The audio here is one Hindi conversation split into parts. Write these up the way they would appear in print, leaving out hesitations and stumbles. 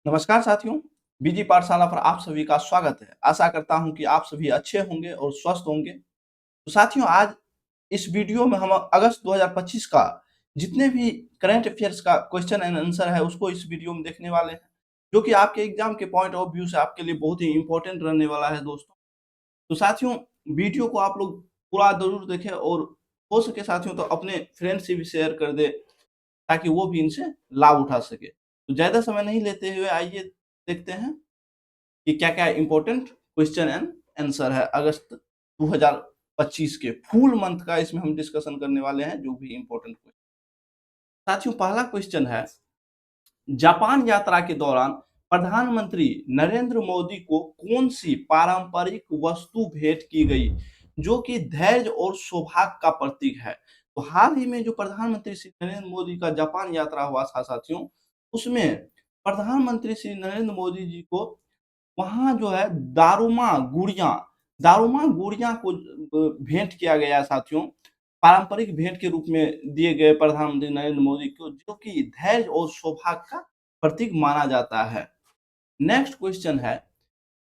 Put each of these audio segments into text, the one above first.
नमस्कार साथियों, बीजी पाठशाला पर आप सभी का स्वागत है। आशा करता हूँ कि आप सभी अच्छे होंगे और स्वस्थ होंगे। तो साथियों, आज इस वीडियो में हम अगस्त 2025 का जितने भी करंट अफेयर्स का क्वेश्चन एंड आंसर है उसको इस वीडियो में देखने वाले हैं, जो कि आपके एग्जाम के पॉइंट ऑफ व्यू से आपके लिए बहुत ही इंपॉर्टेंट रहने वाला है दोस्तों। तो साथियों, वीडियो को आप लोग पूरा ज़रूर देखें और हो सके साथियों तो अपने फ्रेंड्स से भी शेयर कर दें, ताकि वो भी इनसे लाभ उठा सके। तो ज़्यादा समय नहीं लेते हुए आइए देखते हैं कि क्या-क्या इम्पोर्टेंट क्वेश्चन एंड आंसर है अगस्त 2025 के फुल मंथ का। इसमें हम डिस्कशन करने वाले हैं जो भी इम्पोर्टेंट क्वेश्चन। साथियों, पहला क्वेश्चन है, जापान यात्रा के दौरान प्रधानमंत्री नरेंद्र मोदी को कौन सी पारंपरिक वस्तु भेंट की गई जो कि धैर्य और सौभाग्य का प्रतीक है? तो हाल ही में जो प्रधानमंत्री श्री नरेंद्र मोदी का जापान यात्रा हुआ था साथियों, उसमें प्रधानमंत्री श्री नरेंद्र मोदी जी को वहाँ जो है दारूमा गुड़िया को भेंट किया गया है साथियों। पारंपरिक भेंट के रूप में दिए गए प्रधानमंत्री नरेंद्र मोदी को, जो कि धैर्य और सौभाग्य का प्रतीक माना जाता है। नेक्स्ट क्वेश्चन है,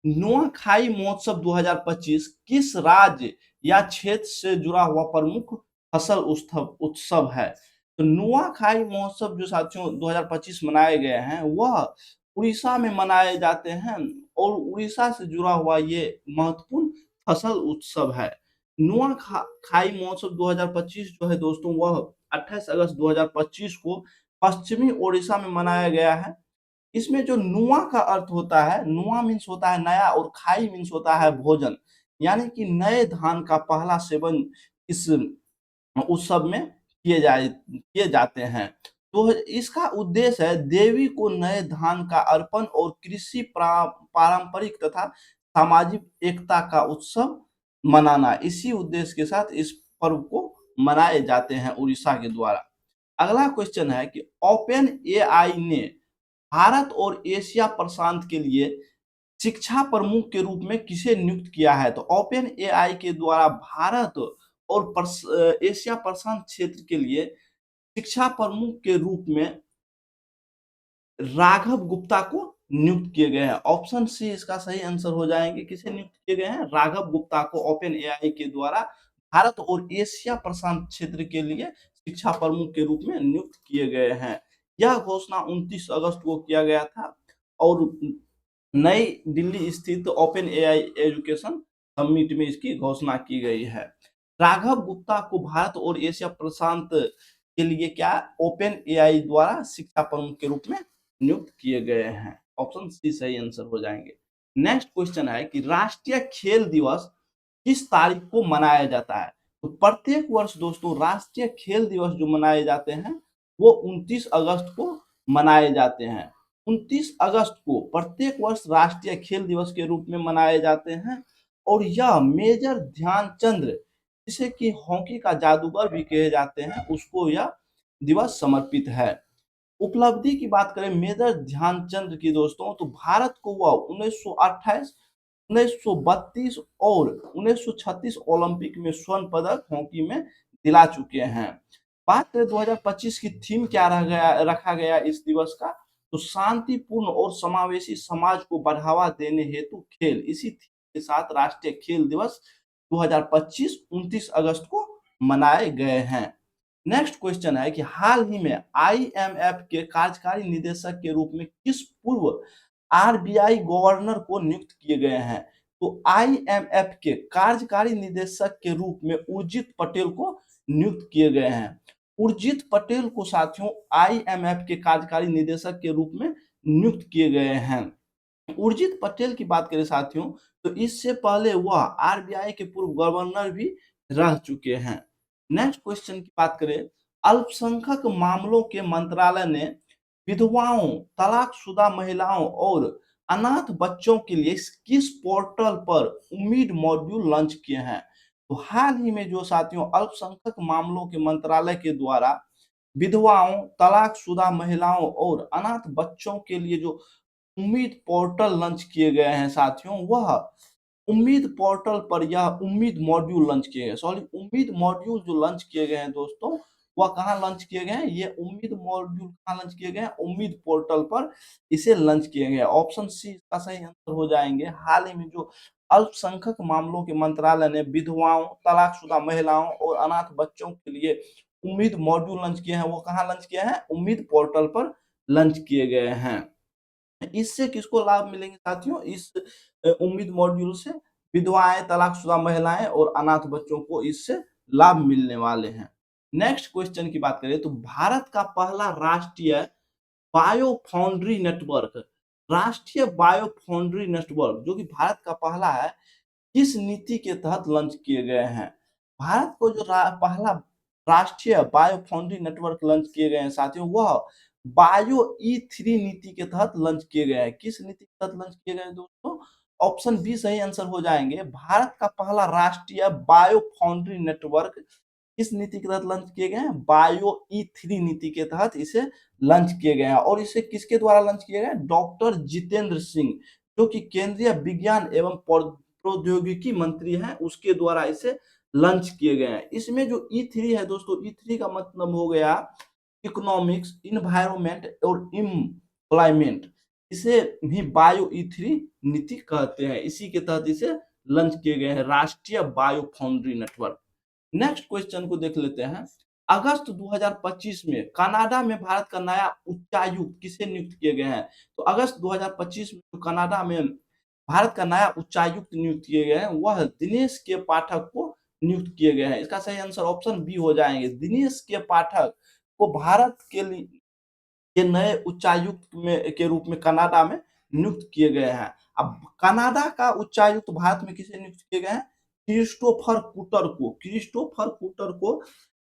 नुआखाई महोत्सव 2025 किस राज्य या क्षेत्र से जुड़ा हुआ प्रमुख फसल उत्सव उत्सव है? तो नुआखाई महोत्सव जो साथियों 2025 मनाए गए हैं, वह उड़ीसा में मनाए जाते हैं और उड़ीसा से जुड़ा हुआ ये महत्वपूर्ण फसल उत्सव है। खाई महोत्सव 2025 जो है दोस्तों, वह 28 अगस्त 2025 को पश्चिमी ओडिशा में मनाया गया है। इसमें जो नुआ का अर्थ होता है, नुआ मीन्स होता है नया और खाई मीन्स होता है भोजन, यानी कि नए धान का पहला सेवन इस उत्सव में किए जाते हैं। तो इसका उद्देश्य है देवी को नए धान का अर्पण और कृषि पारंपरिक तथा सामाजिक एकता का उत्सव मनाना। इसी उद्देश्य के साथ इस पर्व को मनाए जाते हैं उड़ीसा के द्वारा। अगला क्वेश्चन है कि ओपन एआई ने भारत और एशिया प्रशांत के लिए शिक्षा प्रमुख के रूप में किसे नियुक्त किया है? तो ओपन एआई के द्वारा भारत और एशिया प्रशांत क्षेत्र के लिए शिक्षा प्रमुख के रूप में राघव गुप्ता को नियुक्त किए गए हैं। ऑप्शन सी इसका सही आंसर हो जाएंगे। किसे नियुक्त किए गए हैं? राघव गुप्ता को ओपन एआई के द्वारा भारत और एशिया प्रशांत क्षेत्र के लिए शिक्षा प्रमुख के रूप में नियुक्त किए गए हैं। यह घोषणा 29 अगस्त को किया गया था और नई दिल्ली स्थित ओपन एआई एजुकेशन समिट में इसकी घोषणा की गई है। राघव गुप्ता को भारत और एशिया प्रशांत के लिए क्या ओपन एआई द्वारा शिक्षा प्रमुख के रूप में नियुक्त किए गए हैं। ऑप्शन सी सही आंसर हो जाएंगे। नेक्स्ट क्वेश्चन है कि राष्ट्रीय खेल दिवस किस तारीख को मनाया जाता है? तो प्रत्येक वर्ष दोस्तों राष्ट्रीय खेल दिवस जो मनाए जाते हैं वो 29 अगस्त को मनाए जाते हैं। 29 अगस्त को प्रत्येक वर्ष राष्ट्रीय खेल दिवस के रूप में मनाए जाते हैं और यह मेजर ध्यानचंद, जिसे कि हॉकी का जादूगर भी कहे जाते हैं, उसको यह दिवस समर्पित है। उपलब्धि की बात करें मेजर ध्यानचंद की दोस्तों, तो भारत को वह 1928, 1932 और 1936 ओलंपिक में स्वर्ण पदक हॉकी में दिला चुके हैं। बात करें 2025 की थीम क्या रखा गया इस दिवस का, तो शांतिपूर्ण और समावेशी समाज को बढ़ावा देने हेतु खेल। इसी थीम के साथ राष्ट्रीय खेल दिवस 2025 29 अगस्त को मनाए गए हैं। नेक्स्ट क्वेश्चन है कि हाल ही में आईएमएफ के कार्यकारी निदेशक के रूप में किस पूर्व आरबीआई गवर्नर को नियुक्त किए गए हैं? तो आईएमएफ के कार्यकारी निदेशक के रूप में उर्जित पटेल को नियुक्त किए गए हैं। उर्जित पटेल को साथियों आईएमएफ के कार्यकारी निदेशक के रूप में नियुक्त किए गए हैं। उर्जित पटेल की बात करें साथियों, तो इससे पहले वह आरबीआई के पूर्व गवर्नर भी रह चुके हैं। नेक्स्ट क्वेश्चन की बात करें, अल्पसंख्यक मामलों के मंत्रालय ने विधवाओं, तलाकशुदा महिलाओं और अनाथ बच्चों के लिए किस पोर्टल पर उम्मीद मॉड्यूल लॉन्च किए हैं? तो हाल ही में जो साथियों अल्पसंख्यक मामलों के मंत्रालय के द्वारा विधवाओं, तलाकशुदा महिलाओं और अनाथ बच्चों के लिए जो उम्मीद पोर्टल लॉन्च किए गए हैं साथियों, वह उम्मीद पोर्टल पर यह उम्मीद मॉड्यूल लॉन्च किए गए, सॉरी उम्मीद मॉड्यूल जो लॉन्च किए गए हैं दोस्तों, वह कहाँ लॉन्च किए गए हैं? ये उम्मीद मॉड्यूल कहाँ लॉन्च किए गए हैं? उम्मीद पोर्टल पर इसे लॉन्च किए गए। ऑप्शन सी इसका सही आंसर हो जाएंगे। हाल ही में जो अल्पसंख्यक मामलों के मंत्रालय ने विधवाओं, तलाकशुदा महिलाओं और अनाथ बच्चों के लिए उम्मीद मॉड्यूल लॉन्च किए हैं, वो कहाँ लॉन्च किए हैं? उम्मीद पोर्टल पर लॉन्च किए गए हैं। इससे किसको लाभ मिलेंगे साथियों? इस उम्मीद मॉड्यूल से विधवाएं, तलाकशुदा महिलाएं और अनाथ बच्चों को इससे लाभ मिलने वाले हैं। नेक्स्ट क्वेश्चन की बात करें तो भारत का पहला राष्ट्रीय बायो फाउंड्री नेटवर्क, राष्ट्रीय बायो फाउंड्री नेटवर्क जो कि भारत का पहला है, किस नीति के तहत लॉन्च किए गए हैं? भारत को जो पहला राष्ट्रीय बायो फाउंड्री नेटवर्क लॉन्च किए गए हैं साथियों, वह बायो ई3 नीति के तहत लॉन्च किए गए हैं। किस नीति के तहत लॉन्च किए गए हैं दोस्तों? ऑप्शन बी सही आंसर हो जाएंगे। भारत का पहला राष्ट्रीय बायो फाउंड्री नेटवर्क किस नीति के तहत लॉन्च किए गए हैं? बायो ई3 नीति के तहत इसे लॉन्च किए गए हैं। और इसे किसके द्वारा लॉन्च किए गए? डॉक्टर जितेंद्र सिंह, जो कि केंद्रीय विज्ञान एवं प्रौद्योगिकी मंत्री हैं, उसके द्वारा इसे लॉन्च किए गए हैं। इसमें जो ई3 है दोस्तों, ई3 का मतलब हो गया इकोनॉमिक्स, इन्वायरमेंट और एम्प्लॉयमेंट। इसे भी बायो ई3 नीति कहते हैं। इसी के तहत इसे लॉन्च किए गए हैं, राष्ट्रीय bio foundry network. Next question को देख लेते हैं। अगस्त 2025 में कनाडा में भारत का नया उच्चायुक्त किसे नियुक्त किए गए हैं? तो अगस्त 2025 में जो कनाडा में भारत का नया उच्चायुक्त नियुक्त किए गए हैं, वह दिनेश के पाठक को नियुक्त किए गए हैं। इसका सही आंसर ऑप्शन बी हो जाएंगे। दिनेश के पाठक को भारत के लिए के नए उच्चायुक्त में के रूप में कनाडा में नियुक्त किए गए हैं। अब कनाडा का उच्चायुक्त भारत में किसे नियुक्त किए गए हैं? क्रिस्टोफर कुटर को। क्रिस्टोफर कुटर को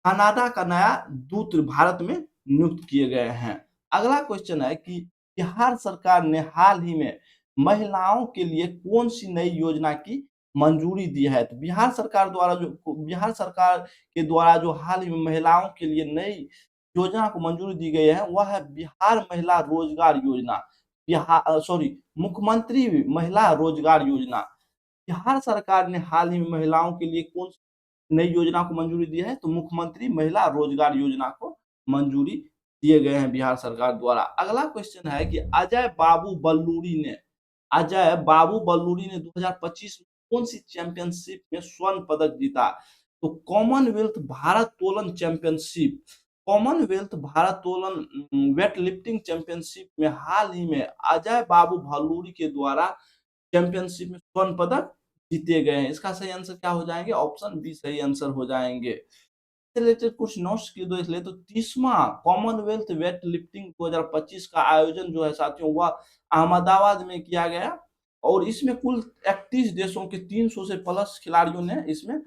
कनाडा का नया दूत भारत में नियुक्त किए गए हैं। अगला क्वेश्चन है कि बिहार सरकार ने हाल ही में महिलाओं के लिए कौन सी नई योजना की मंजूरी दी है? तो बिहार सरकार के द्वारा जो हाल ही में महिलाओं के लिए नई योजना को मंजूरी दी गई है, वह है बिहार महिला रोजगार योजना। मुख्यमंत्री महिला रोजगार योजना। बिहार सरकार ने हाल ही में महिलाओं के लिए कौन सी नई योजना को मंजूरी दी है? तो मुख्यमंत्री महिला रोजगार योजना को मंजूरी दिए गए हैं बिहार सरकार द्वारा। अगला क्वेश्चन है कि अजय बाबू बल्लूरी ने 2025 में कौन सी चैंपियनशिप में स्वर्ण पदक जीता? तो कॉमनवेल्थ भारोत्तोलन वेट लिफ्टिंग चैंपियनशिप में हाल ही में अजय बाबू भल्लूरी के द्वारा चैंपियनशिप में स्वर्ण पदक जीते गए हैं। इसका सही आंसर क्या हो जाएंगे? ऑप्शन बी सही आंसर हो जाएंगे। रिलेटेड कुछ नोट्स की देख ले तो 30वां कॉमनवेल्थ वेट लिफ्टिंग 2025 का आयोजन जो है साथियों, वह अहमदाबाद में किया गया और इसमें कुल 31 देशों के 300 से प्लस खिलाड़ियों ने इसमें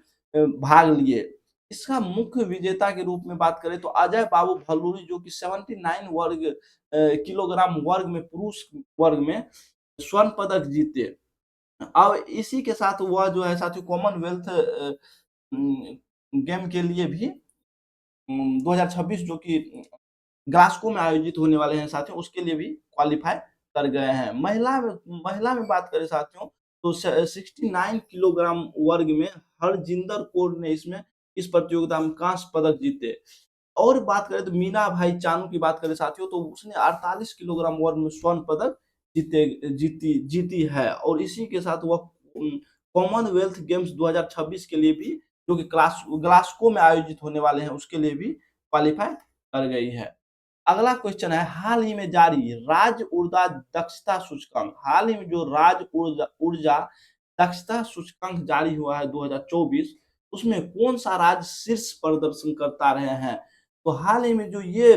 भाग लिए। इसका मुख्य विजेता के रूप में बात करें तो अजय बाबू भल्लूरी, जो कि 79 किलोग्राम वर्ग में पुरुष वर्ग में स्वर्ण पदक जीते। अब इसी के साथ वह जो है साथियों कॉमनवेल्थ गेम के लिए भी 2026 जो कि ग्लासगो में आयोजित होने वाले हैं साथियों, उसके लिए भी क्वालिफाई कर गए हैं। महिला में बात करें साथियों तो 69 किलोग्राम वर्ग में हरजिंदर कौर ने इसमें इस प्रतियोगिता में कांस्य पदक जीते। और बात करें तो मीना भाई चानू की बात करें साथियों तो उसने 48 किलोग्राम वर्ग में स्वर्ण पदक जीती है। और इसी के साथ वह कॉमनवेल्थ गेम्स 2026 के लिए भी, जो कि ग्लासगो में आयोजित होने वाले हैं, उसके लिए भी क्वालिफाई कर गई है। अगला क्वेश्चन है, हाल ही में जारी राज्य ऊर्जा दक्षता सूचकांक, हाल ही में जो राज्य ऊर्जा दक्षता सूचकांक जारी हुआ है 2024, उसमें कौन सा राज्य शीर्ष प्रदर्शन करता रहे हैं? तो हाल ही में जो ये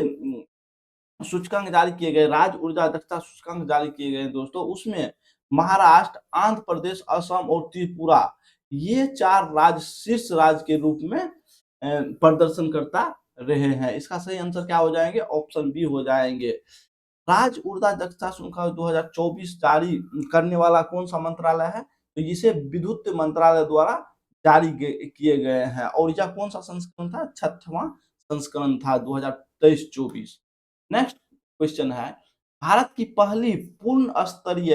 सूचकांक जारी किए गए, राज्य ऊर्जा दक्षता सूचकांक जारी किए गए दोस्तों, उसमें महाराष्ट्र, आंध्र प्रदेश, असम और त्रिपुरा, ये 4 राज्य शीर्ष राज्य के रूप में प्रदर्शन करता रहे हैं। इसका सही आंसर क्या हो जाएंगे? ऑप्शन बी हो जाएंगे। राज्य ऊर्जा दक्षता सूचकांक 2024 जारी करने वाला कौन सा मंत्रालय है? तो इसे विद्युत मंत्रालय द्वारा जारी किए गए हैं और यह कौन सा संस्करण था? 6वां संस्करण था 2023-24। नेक्स्ट क्वेश्चन है, भारत की पहली पूर्ण स्तरीय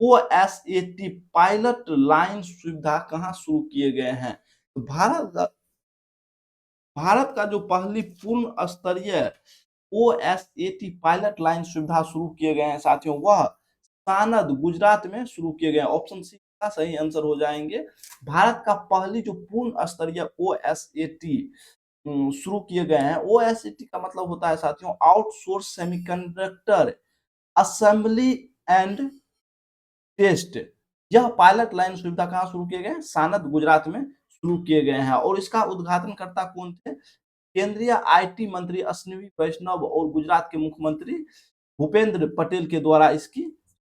ओएसएटी पायलट लाइन सुविधा कहाँ शुरू किए गए हैं? तो भारत भारत का जो पहली पूर्ण स्तरीय ओएसएटी पायलट लाइन सुविधा शुरू किए गए हैं साथियों, वह सानद गुजरात में शुरू किए गए हैं। ऑप्शन सी का सही आंसर हो जाएंगे। भारत का पहली जो पूर्ण स्तरीय ओएसएटी शुरू किए गए हैं। ओएसएटी का मतलब होता है साथियों outsource semiconductor assembly and test. यह पायलट लाइन सुविधा कहाँ शुरू किए गए हैं? सानद गुजरात में शुरू किए गए हैं। और इसका उद्घाटनकर्ता कौन थे? केंद्रीय आईटी मंत्री अश्विनी वैष्णव और गुजरात के मुख्यमंत्री भूपेंद्र पटेल के द्वारा इसकी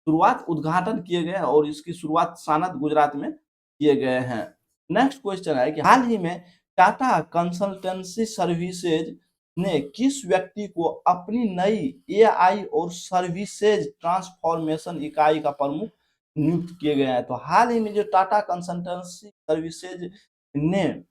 शुरुआत उद्घाटन किए गए और इसकी शुरुआत सानद गुजरात में किए गए हैं। नेक्स्ट क्वेश्चन है कि हाल ही में टाटा कंसल्टेंसी सर्विसेज ने किस व्यक्ति को अपनी नई एआई और सर्विसेज ट्रांसफॉर्मेशन इकाई का प्रमुख नियुक्त किए गए हैं? तो हाल ही में जो टाटा कंसल्टेंसी सर्विसेज ने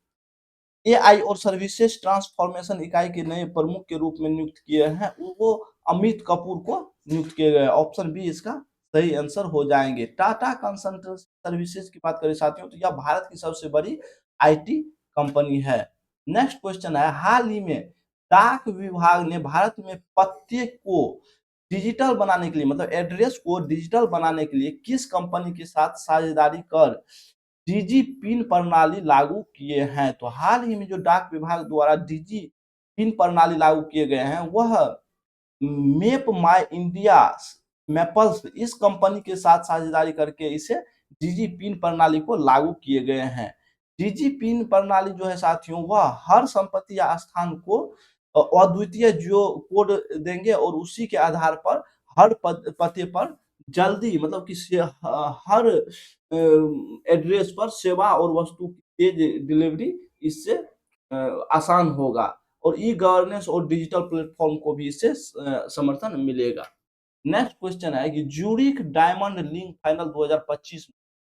एआई और सर्विसेज ट्रांसफॉर्मेशन इकाई के नए प्रमुख के रूप में नियुक्त किए हैं, वो अमित कपूर को नियुक्त किए गए। ऑप्शन बी इसका सही आंसर हो जाएंगे। टाटा कंसल्टेंसी सर्विसेज की बात करें साथियों तो यह भारत की सबसे बड़ी आईटी कंपनी है। नेक्स्ट क्वेश्चन है हाल ही में डाक विभाग ने भारत में पते को डिजिटल बनाने के लिए मतलब एड्रेस को डिजिटल बनाने के लिए किस कंपनी के साथ साझेदारी कर डिजी पिन प्रणाली लागू किए हैं? तो हाल ही में जो डाक विभाग द्वारा डिजी पिन प्रणाली लागू किए गए हैं वह मेप माई इंडिया मैपल्स इस कंपनी के साथ साझेदारी करके इसे डिजी पिन प्रणाली को लागू किए गए हैं। डिजी पिन प्रणाली जो है साथियों वह हर संपत्ति या स्थान को अद्वितीय जियो कोड देंगे और उसी के आधार पर हर पते पर जल्दी मतलब कि हर एड्रेस पर सेवा और वस्तु की तेज डिलीवरी इससे आसान होगा और ई गवर्नेंस और डिजिटल प्लेटफॉर्म को भी इससे समर्थन मिलेगा। नेक्स्ट क्वेश्चन है कि ज्यूरिख डायमंड लीग फाइनल 2025 में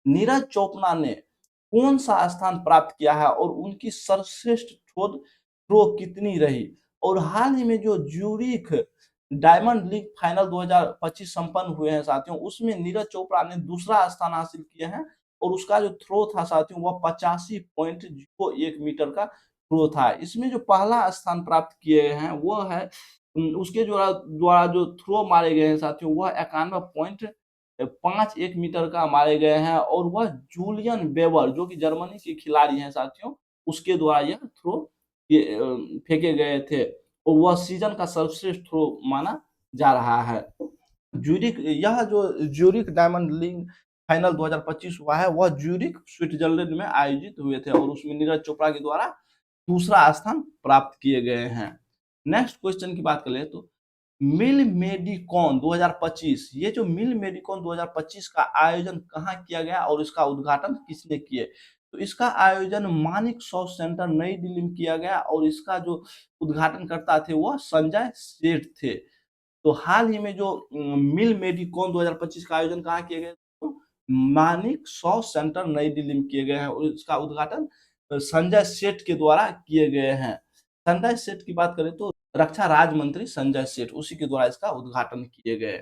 नीरज चोपड़ा ने कौन सा स्थान प्राप्त किया है और उनकी सर्वश्रेष्ठ शोध थ्रो कितनी रही? और हाल ही में जो ज्यूरिख डायमंड लीग फाइनल 2025 संपन्न हुए हैं साथियों उसमें नीरज चोपड़ा ने दूसरा स्थान हासिल किया है और उसका जो थ्रो था साथियों वह 85.01 मीटर का थ्रो था। इसमें जो पहला स्थान प्राप्त किए हैं वो है उसके जो द्वारा जो थ्रो मारे गए हैं साथियों वह 91.51 मीटर का मारे गए हैं और वह जूलियन वेबर जो कि जर्मनी के खिलाड़ी हैं साथियों उसके द्वारा यह थ्रो फेंके गए थे और वह सीजन का सर्वश्रेष्ठ थ्रो माना जा रहा है। ज्यूरिख यह जो ज्यूरिख डायमंड लीग फाइनल 2025 हुआ है वह ज्यूरिख स्विट्जरलैंड में आयोजित हुए थे और उसमें नीरज चोपड़ा के द्वारा दूसरा स्थान प्राप्त किए गए हैं। नेक्स्ट क्वेश्चन की बात करें तो मिल मेडिकॉन 2025 ये जो मिल मेडिकॉन 2025 का आयोजन कहाँ किया गया और इसका उद्घाटन किसने किए? तो इसका आयोजन मानिक सॉ सेंटर नई दिल्ली में किया गया और इसका जो उद्घाटनकर्ता थे वह संजय सेठ थे। तो हाल ही में जो मिल मेडिकॉन 2025 का आयोजन कहाँ किया गया? तो मानिक सॉ सेंटर नई दिल्ली में किए गए हैं और इसका उद्घाटन संजय सेठ के द्वारा किए गए हैं। संजय सेठ की बात करें तो रक्षा राज्य मंत्री संजय सेठ उसी के द्वारा इसका उद्घाटन किए गए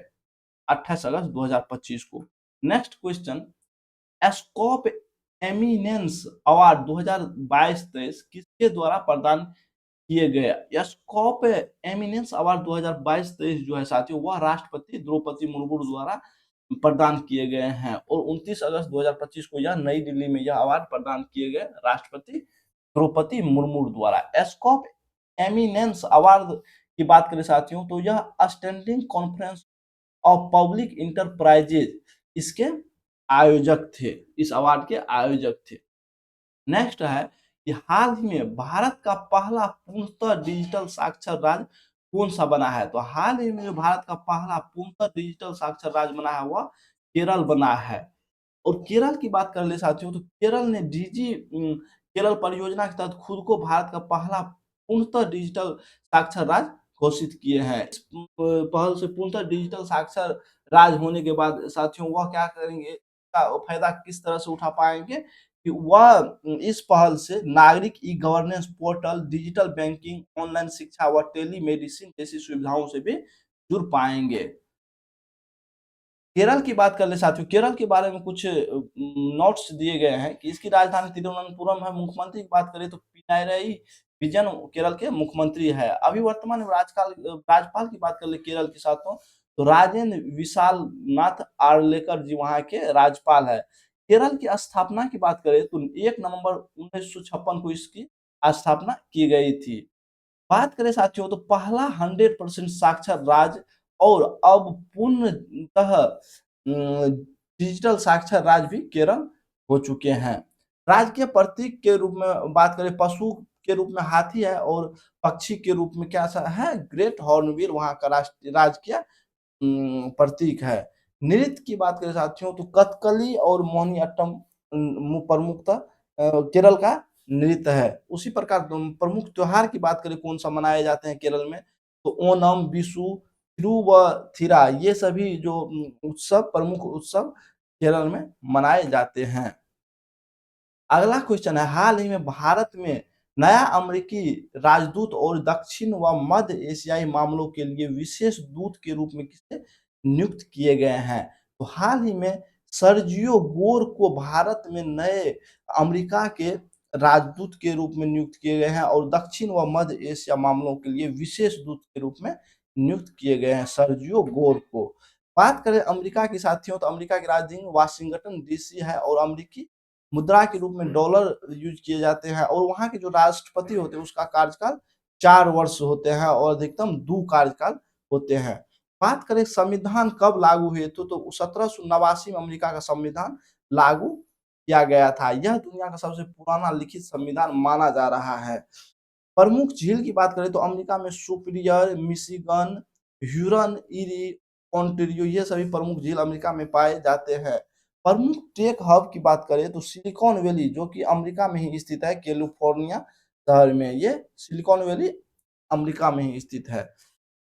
28 अगस्त 2025 को। Next question scope eminence award 2022-23 किसके द्वारा प्रदान किए गए? स्कोप एमिनेंस अवार्ड 2022-23 जो है साथियों वह राष्ट्रपति द्रौपदी मुर्मू द्वारा प्रदान किए गए हैं और 29 अगस्त 2025 को यह नई दिल्ली में यह अवार्ड प्रदान किए गए राष्ट्रपति द्रौपदी मुर्मू द्वारा। स्कोप एमिनेंस अवार्ड की बात करें साथियों तो यह standing conference of public enterprises इसके आयोजक थे, इस अवार्ड के आयोजक थे। नेक्स्ट है कि हाल ही में भारत का पहला पूर्णतः डिजिटल साक्षर राज्य कौन सा बना है? तो हाल ही में जो भारत का पहला पूर्णतः डिजिटल साक्षर राज्य बना है वह केरल बना है। और केरल की बात कर ले साथियों तो केरल ने केरल परियोजना के तहत खुद को भारत का पहला पूर्णतः डिजिटल साक्षर राज्य घोषित किए हैं। इस पहल से पूर्णतः डिजिटल साक्षर राज्य होने के बाद साथियों वह क्या करेंगे का फायदा किस तरह से उठा पाएंगे कि वह इस पहल से नागरिक e governance portal digital banking online शिक्षा व टेली मेडिसिन जैसी सुविधाओं से भी जुड़ पाएंगे। केरल की बात कर ले साथियों केरल के बारे में कुछ नोट्स दिए गए हैं कि इसकी राजधानी तिरुवनंतपुरम है। मुख्यमंत्री की बात करें तो पिनाराई विजयन केरल के मुख्यमंत्री है। अभी वर्तमान में राज्यपाल की बात कर ले केरल के साथ तो राजेंद्र विशालनाथ आर्लेकर जी वहाँ के राज्यपाल है। केरल की स्थापना की बात करें तो 1 नवंबर 1956 को इसकी स्थापना की गई थी। बात करें साथियों तो पहला 100% साक्षर राज्य और अब पूर्णतः डिजिटल साक्षर राज्य भी केरल हो चुके हैं। राज्य के प्रतीक के रूप में बात करें, पशु के रूप में हाथी है और पक्षी के रूप में क्या सा है, ग्रेट हॉर्नबिल वहां का राष्ट्रीय राजकीय प्रतीक है। नृत्य की बात करें साथियों तो कथकली और मोहिनीअट्टम प्रमुखतः केरल का नृत्य है। उसी प्रकार प्रमुख त्योहार की बात करें कौन सा मनाए जाते हैं केरल में तो ओणम, विशु, थिरुवथिरा ये सभी जो उत्सव प्रमुख उत्सव केरल में मनाए जाते हैं। अगला क्वेश्चन है, हाल ही में भारत में नया अमेरिकी राजदूत और दक्षिण व मध्य एशियाई मामलों के लिए विशेष दूत के रूप में किसे नियुक्त किए गए हैं? तो हाल ही में सर्जियो गोर को भारत में नए अमेरिका के राजदूत के रूप में नियुक्त किए गए हैं और दक्षिण व मध्य एशिया मामलों के लिए विशेष दूत के रूप में नियुक्त किए गए हैं सर्जियो गोर को। बात करें अमेरिका की साथियों तो अमेरिका की राजधानी वाशिंगटन डीसी है और अमेरिकी मुद्रा के रूप में डॉलर यूज किए जाते हैं और वहाँ के जो राष्ट्रपति होते हैं उसका कार्यकाल 4 वर्ष होते हैं और अधिकतम 2 कार्यकाल होते हैं। बात करें संविधान कब लागू हुए तो 1789 में अमेरिका का संविधान लागू किया गया था। यह दुनिया का सबसे पुराना लिखित संविधान माना जा रहा है। प्रमुख झील की बात करें तो अमेरिका में superior, Michigan, Hurun, eri, Ontario ये सभी प्रमुख झील अमेरिका में पाए जाते हैं। प्रमुख टेक हब की बात करें तो सिलिकॉन वैली जो कि अमेरिका में ही स्थित है, कैलिफोर्निया शहर में ये सिलिकॉन वैली अमेरिका में ही स्थित है।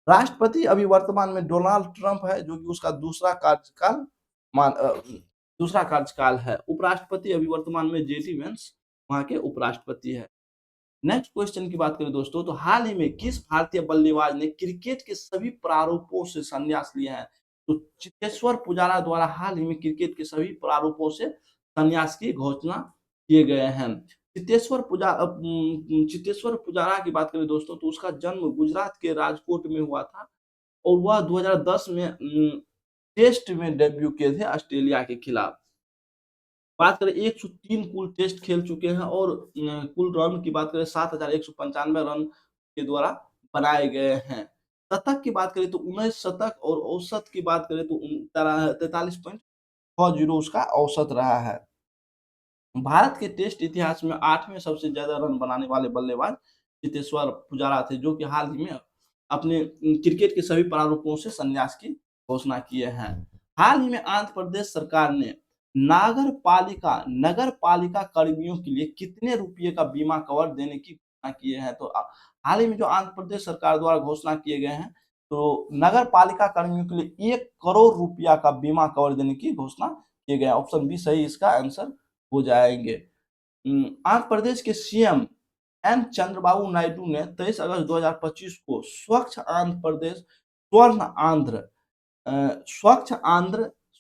राष्ट्रपति अभी वर्तमान में डोनाल्ड ट्रंप है जो कि उसका दूसरा कार्यकाल है। उपराष्ट्रपति अभी वर्तमान में जेडी वेंस वहाँ के उपराष्ट्रपति है। नेक्स्ट क्वेश्चन की बात करें दोस्तों तो हाल ही में किस भारतीय बल्लेबाज ने क्रिकेट के सभी प्रारूपों से संन्यास लिया है? तो चेतेश्वर पुजारा द्वारा हाल ही में क्रिकेट के सभी प्रारूपों से संन्यास की घोषणा किए गए हैं। चितेश्वर पुजारा की बात करें दोस्तों तो उसका जन्म गुजरात के राजकोट में हुआ था और वह 2010 में टेस्ट में डेब्यू किए थे ऑस्ट्रेलिया के खिलाफ। बात करें 103 कुल टेस्ट खेल चुके हैं और कुल रन की बात करें 7,195 रन के द्वारा बनाए गए हैं। शतक की बात करें तो 19 शतक और औसत की बात करें तो 43.60 उसका औसत रहा है। भारत के टेस्ट इतिहास में 8वें सबसे ज्यादा रन बनाने वाले बल्लेबाज चेतेश्वर पुजारा थे जो कि हाल ही में अपने क्रिकेट के सभी प्रारूपों से संन्यास की घोषणा किए हैं। हाल ही में आंध्र प्रदेश सरकार ने नगर पालिका कर्मियों के लिए कितने रुपये का बीमा कवर देने की घोषणा किए हैं? तो हाल ही में जो आंध्र प्रदेश सरकार द्वारा घोषणा किए गए हैं तो नगर पालिका कर्मियों के लिए 1 करोड़ रुपया का बीमा कवर देने की घोषणा किए गए। ऑप्शन बी सही इसका आंसर हो जाएंगे। आंध्र प्रदेश के सीएम एन चंद्रबाबू नायडू ने 23 अगस्त 2025 को स्वच्छ आंध्र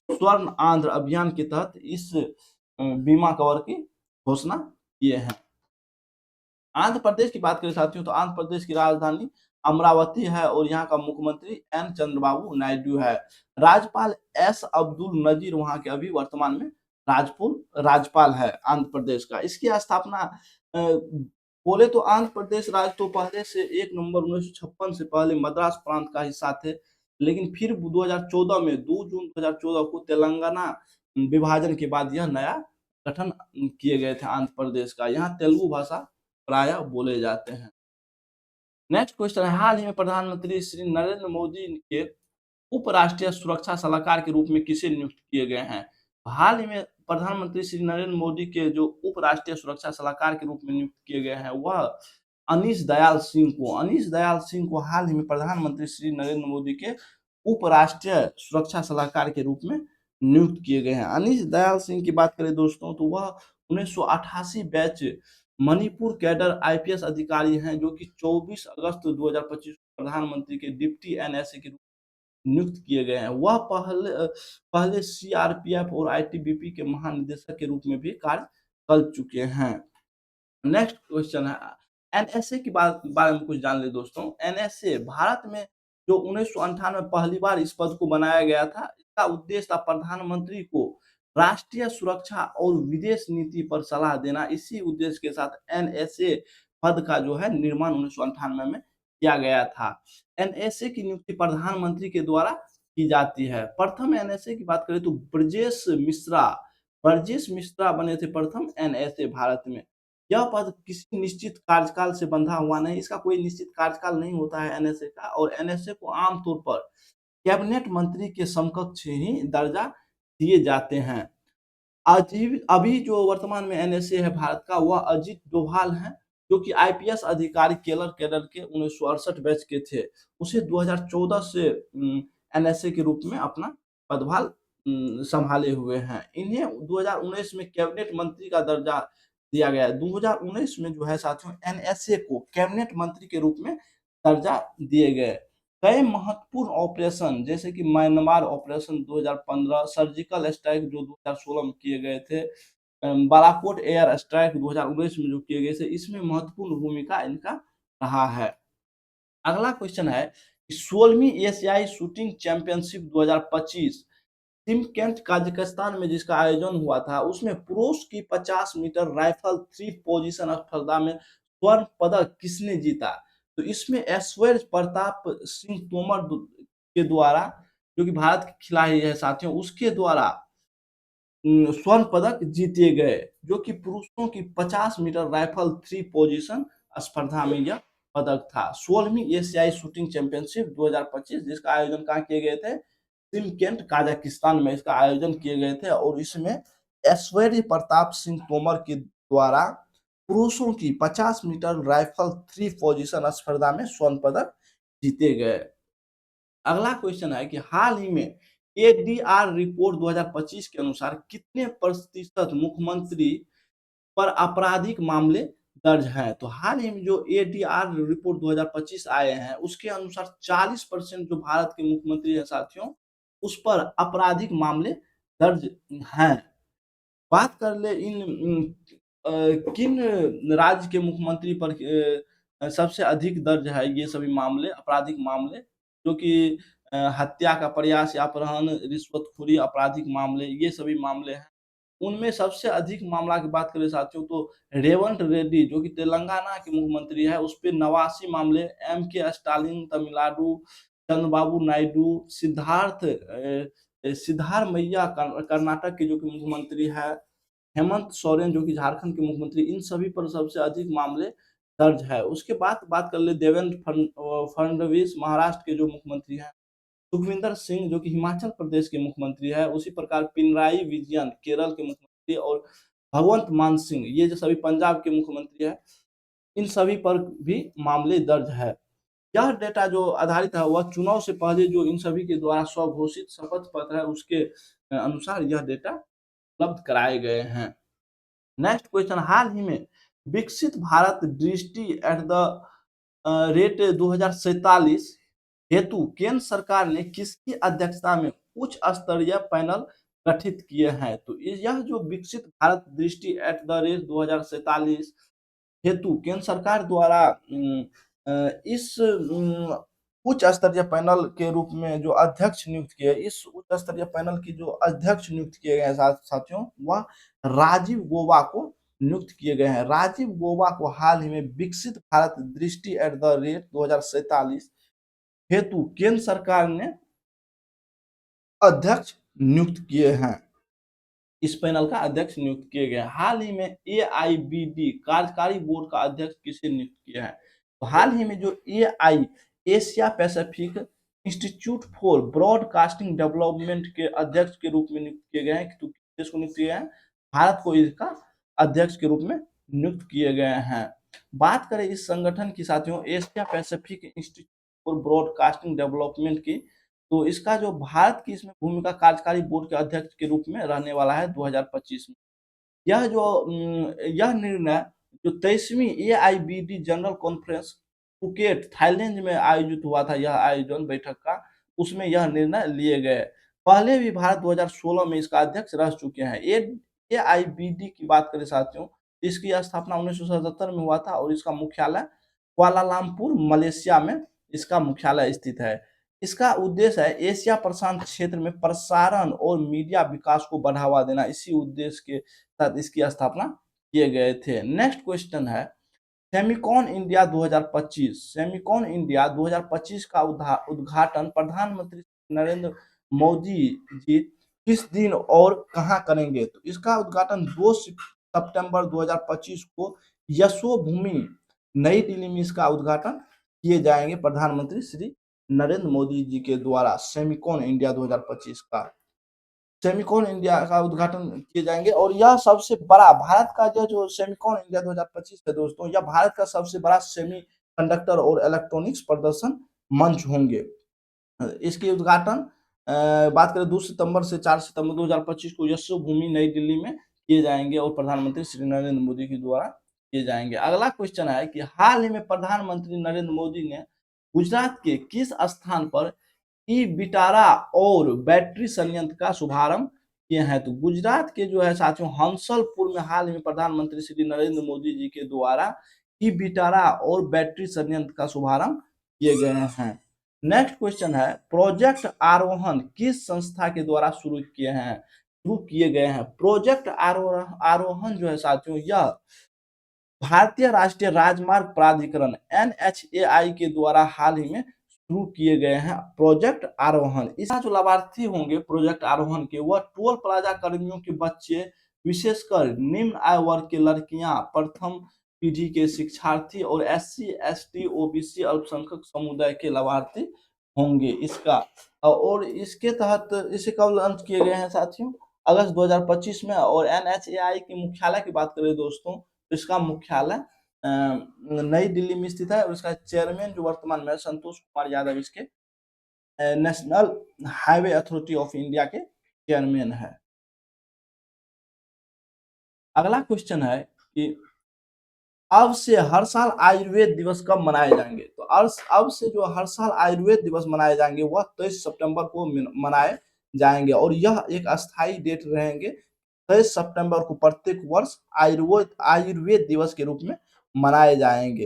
स्वर्ण आंध्र अभियान के तहत इस बीमा कवर की घोषणा किए हैं। आंध्र प्रदेश की बात करें साथियों तो आंध्र प्रदेश की राजधानी अमरावती है और यहाँ का मुख्यमंत्री एन चंद्रबाबू नायडू है। राज्यपाल एस अब्दुल नजीर वहाँ के अभी वर्तमान में राज्यपाल है आंध्र प्रदेश का। इसकी स्थापना बोले तो आंध्र प्रदेश राज्य तो पहले से 1 नवंबर 1956 से पहले मद्रास प्रांत का हिस्सा थे, लेकिन फिर 2014 में 2 जून 2014 को तेलंगाना विभाजन के बाद यह नया गठन किए गए थे आंध्र प्रदेश का। यहाँ तेलुगु भाषा प्राय बोले जाते हैं। नेक्स्ट क्वेश्चन है, हाल ही में प्रधानमंत्री श्री नरेंद्र मोदी के उपराष्ट्रीय सुरक्षा सलाहकार के रूप में किसे नियुक्त किए गए हैं? हाल ही में प्रधानमंत्री श्री नरेंद्र मोदी के जो उपराष्ट्रीय सुरक्षा सलाहकार के रूप में नियुक्त किए गए हैं वह अनीश दयाल सिंह को हाल ही में प्रधानमंत्री श्री नरेंद्र मोदी के उपराष्ट्रीय सुरक्षा सलाहकार के रूप में नियुक्त किए गए हैं। अनीश दयाल सिंह की बात करें दोस्तों तो वह 1988 बैच मणिपुर कैडर आईपीएस अधिकारी हैं जो कि 24 अगस्त 2025 प्रधानमंत्री के डिप्टी एनएसए के रूप में नियुक्त किए गए हैं। वह पहले सीआरपीएफ और आईटीबीपी के महानिदेशक के रूप में भी कार्य कर चुके हैं। नेक्स्ट क्वेश्चन है, एनएसए की बारे में कुछ जान ले दोस्तों। एनएसए भारत में जो 1998 में पहली बार इस पद को बनाया गया था, इसका उद्देश्य था प्रधानमंत्री को राष्ट्रीय सुरक्षा और विदेश नीति पर सलाह देना। इसी उद्देश्य के साथ एनएसए पद का जो है निर्माण 1998 में किया गया था। एनएसए की नियुक्ति प्रधानमंत्री के द्वारा की जाती है। प्रथम एनएसए की बात करें तो ब्रजेश मिश्रा बने थे प्रथम एनएसए भारत में। यह पद किसी निश्चित कार्यकाल से बंधा हुआ नहीं, इसका कोई निश्चित कार्यकाल नहीं होता है एनएसए का, और एनएसए को आमतौर पर कैबिनेट मंत्री के समकक्ष ही दर्जा दिए जाते हैं। अभी जो वर्तमान में एनएसए है भारत का, वह अजीत डोभाल हैं, जो कि आईपीएस अधिकारी केलर कैडर के 1968 बैच के थे। उसे 2014 से एनएसए के रूप में अपना पदभार संभाले हुए हैं। इन्हें 2019 में कैबिनेट मंत्री का दर्जा दिया गया है। 2019 में जो है साथियों, एनएसए को कैबिनेट मंत्री के रूप में दर्जा दिए गए। कई महत्वपूर्ण ऑपरेशन जैसे कि म्यांमार ऑपरेशन 2015, सर्जिकल स्ट्राइक जो 2016 में किए गए थे, बालाकोट एयर स्ट्राइक 2019 में जो किए गए थे, इसमें महत्वपूर्ण भूमिका इनका रहा है। अगला क्वेश्चन है कि 16वीं एशियाई शूटिंग चैंपियनशिप 2025 शिमकेंट काजाकिस्तान में जिसका आयोजन हुआ था, उसमें पुरुष की 50 मीटर राइफल 3 पोजीशन स्पर्धा में स्वर्ण पदक किसने जीता? तो इसमें ऐश्वर्य प्रताप सिंह तोमर के द्वारा, जो कि भारत के खिलाड़ी है साथियों, उसके द्वारा स्वर्ण पदक जीते गए, जो कि पुरुषों की 50 मीटर राइफल 3 पोजीशन स्पर्धा में यह पदक था। 16वीं एशियाई शूटिंग चैंपियनशिप 2025 जिसका आयोजन कहाँ किए गए थे? शिमकेंट काजाकिस्तान में इसका आयोजन किए गए थे, और इसमें ऐश्वर्य प्रताप सिंह तोमर के द्वारा पुरुषों की 50 मीटर राइफल 3 पोजीशन स्पर्धा में स्वर्ण पदक जीते गए। अगला क्वेश्चन है कि हाल ही में एडीआर रिपोर्ट 2025 के अनुसार कितने प्रतिशत मुख्यमंत्री पर आपराधिक मामले दर्ज हैं? तो हाल ही में जो एडीआर रिपोर्ट 2025 आए हैं, उसके अनुसार 40% जो भारत के मुख्यमंत्री हैं साथियों, उस पर आपराधिक मामले दर्ज हैं। बात कर ले किन राज्य के मुख्यमंत्री पर सबसे अधिक दर्ज है ये सभी मामले, आपराधिक मामले, जो कि हत्या का प्रयास या अपहरण, रिश्वतखोरी, आपराधिक मामले, ये सभी मामले हैं। उनमें सबसे अधिक मामला की बात करें साथियों, तो रेवंत रेड्डी जो कि तेलंगाना के मुख्यमंत्री है, उस पे 89 मामले, एम के स्टालिन तमिलनाडु, चंद्रबाबू नायडू, सिद्धारमैया कर्नाटक के जो कि मुख्यमंत्री है, हेमंत सोरेन जो कि झारखंड के मुख्यमंत्री, इन सभी पर सबसे अधिक मामले दर्ज है। उसके बाद बात कर ले देवेंद्र फडणवीस महाराष्ट्र के जो मुख्यमंत्री हैं, सुखविंदर सिंह जो कि हिमाचल प्रदेश के मुख्यमंत्री है, उसी प्रकार पिनराई विजयन केरल के मुख्यमंत्री, और भगवंत मान सिंह ये जो सभी पंजाब के मुख्यमंत्री है, इन सभी पर भी मामले दर्ज है। यह डेटा जो आधारित है वह चुनाव से पहले जो इन सभी के द्वारा स्वघोषित शपथ पत्र है उसके अनुसार यह डेटा उपलब्ध कराए गए हैं। नेक्स्ट क्वेश्चन, हाल ही में विकसित भारत दृष्टि एट द रेट 2047 हेतु केंद्र सरकार ने किसकी अध्यक्षता में उच्च स्तरीय पैनल गठित किए हैं? तो यह जो विकसित भारत दृष्टि एट द रेट 2047 हेतु केंद्र सरकार द्वारा इस उच्च स्तरीय पैनल के रूप में जो अध्यक्ष नियुक्त किए, इस उच्च स्तरीय पैनल की जो अध्यक्ष नियुक्त किए गए हैं साथियों, वह राजीव गोबा को नियुक्त किए गए हैं। राजीव गोबा को हाल ही में विकसित भारत दृष्टि एट द रेट 2047 हेतु केंद्र सरकार ने अध्यक्ष नियुक्त किए हैं। इस पैनल का अध्यक्ष नियुक्त किए गए। हाल ही में एआईबीडी कार्यकारी बोर्ड का अध्यक्ष किसे नियुक्त किया है? तो हाल ही में जो AI Asia Pacific institute for broadcasting development के अध्यक्ष के रूप में नियुक्त किए गए हैं। तो किसको नियुक्त किया है? भारत को इसका अध्यक्ष के रूप में नियुक्त किए गए हैं। बात करें इस संगठन की साथियों, Asia Pacific institute for broadcasting development की, तो इसका जो भारत की इसमें भूमिका कार्यकारी बोर्ड के अध्यक्ष के रूप में रहने वाला है 2025 में। यह निर्णय जो 23वीं AIBD general conference Phuket Thailand में आयोजित हुआ था, यह आयोजन बैठक का, उसमें यह निर्णय लिए गए। पहले भी भारत 2016 में इसका अध्यक्ष रह चुके हैं। एआईबीडी की बात करें साथियों, इसकी स्थापना 1977 में हुआ था और इसका मुख्यालय कुआलालंपुर मलेशिया में इसका मुख्यालय स्थित है। इसका उद्देश्य है एशिया प्रशांत क्षेत्र में प्रसारण और मीडिया विकास को बढ़ावा देना। इसी उद्देश्य के साथ इसकी स्थापना किए गए थे। नेक्स्ट क्वेश्चन है सेमिकॉन इंडिया 2025। सेमिकॉन इंडिया 2025 का उद्घाटन प्रधानमंत्री नरेंद्र मोदी जी किस दिन और कहां करेंगे? तो इसका उद्घाटन 2 सितंबर 2025 को यशोभूमि नई दिल्ली में इसका उद्घाटन किए जाएंगे प्रधानमंत्री श्री नरेंद्र मोदी जी के द्वारा। सेमिकॉन इंडिया 2025 का सेमिकॉन इंडिया का उद्घाटन किए जाएंगे और यह सबसे बड़ा भारत का जो सेमिकॉन इंडिया 2025 है दोस्तों, यह भारत का सबसे बड़ा सेमी कंडक्टर और इलेक्ट्रॉनिक्स प्रदर्शन मंच होंगे। इसके उद्घाटन बात करें 2 सितंबर से 4 सितंबर 2025 को यशोभूमि नई दिल्ली में किए जाएंगे और प्रधानमंत्री श्री नरेंद्र मोदी के द्वारा किए जाएंगे। अगला क्वेश्चन है कि हाल ही में प्रधानमंत्री नरेंद्र मोदी ने गुजरात के किस स्थान पर ई बिटारा और बैटरी संयंत्र का शुभारंभ किए हैं? तो गुजरात के जो है साथियों हंसलपुर में हाल ही में प्रधानमंत्री श्री नरेंद्र मोदी जी के द्वारा ई बिटारा और बैटरी संयंत्र का शुभारंभ किए गए हैं। नेक्स्ट क्वेश्चन है प्रोजेक्ट आरोहण किस संस्था के द्वारा शुरू किए गए हैं? प्रोजेक्ट आरोहण जो है साथियों यह भारतीय राष्ट्रीय राजमार्ग प्राधिकरण NHAI के द्वारा हाल ही में शुरू किए गए हैं प्रोजेक्ट आरोहण। इसका जो लाभार्थी होंगे प्रोजेक्ट आरोहण के वह टोल प्लाजा कर्मियों के बच्चे, विशेषकर निम्न आय वर्ग के लड़कियां, प्रथम पीढ़ी के शिक्षार्थी और SC ST OBC अल्पसंख्यक समुदाय के लाभार्थी होंगे इसका। और इसके तहत इसे कब लॉन्च किए गए हैं साथियों? अगस्त 2025 में। और NHAI के मुख्यालय की बात करें दोस्तों तो इसका मुख्यालय नई दिल्ली में स्थित है और इसका चेयरमैन जो वर्तमान में संतोष कुमार यादव इसके national highway authority of India के चेयरमैन है। अगला क्वेश्चन है कि अब से हर साल आयुर्वेद दिवस कब मनाए जाएंगे? तो अब से जो हर साल आयुर्वेद दिवस मनाए जाएंगे वह 23 सितंबर को मनाए जाएंगे और यह एक अस्थायी डेट रहेंगे। 23 सितंबर को प्रत्येक वर्ष आयुर्वेद दिवस के रूप में मनाए जाएंगे।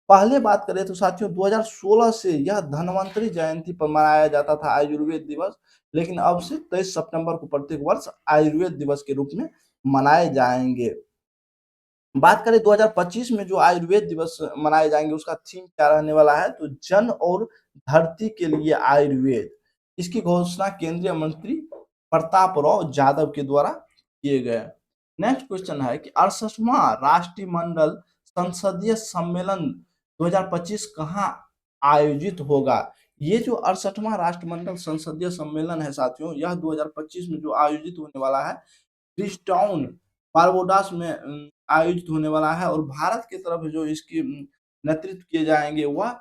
पहले बात करें तो साथियों 2016 से यह धन्वंतरि जयंती पर मनाया जाता था आयुर्वेद दिवस, लेकिन अब से 23 सितंबर को प्रत्येक वर्ष आयुर्वेद दिवस के रूप में मनाए जाएंगे। बात करें 2025 में जो आयुर्वेद दिवस मनाए जाएंगे उसका थीम क्या रहने वाला है? तो जन और धरती के लिए आयुर्वेद। इसकी घोषणा केंद्रीय मंत्री प्रताप राव जाधव के द्वारा किए गए। नेक्स्ट क्वेश्चन है कि 68वां राष्ट्रमंडल संसदीय सम्मेलन 2025 कहाँ आयोजित होगा? ये जो 68वां राष्ट्रमंडल संसदीय सम्मेलन है साथियों यह 2025 में जो आयोजित होने वाला है ब्रिजटाउन बारबोडास में आयोजित होने वाला है और भारत की तरफ जो इसकी नेतृत्व किए जाएंगे वह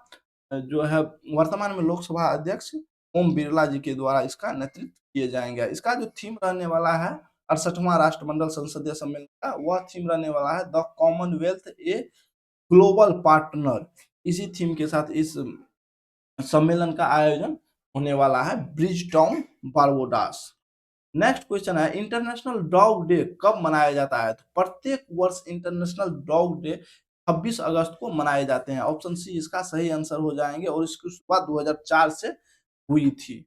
जो है वर्तमान में लोकसभा अध्यक्ष ओम बिरला जी के द्वारा इसका नेतृत्व किए जाएंगे। इसका जो थीम रहने वाला है 68वां राष्ट्रमंडल संसदीय सम्मेलन का वह थीम रहने वाला है the Commonwealth a global partner. इसी थीम के साथ इस सम्मेलन का आयोजन होने वाला है ब्रिजटाउन बारबोडास। नेक्स्ट क्वेश्चन है इंटरनेशनल डॉग डे कब मनाया जाता है? तो प्रत्येक वर्ष इंटरनेशनल डॉग डे 26 अगस्त को मनाए जाते हैं। ऑप्शन सी इसका सही आंसर हो जाएंगे और इसकी शुरुआत 2004 से हुई थी।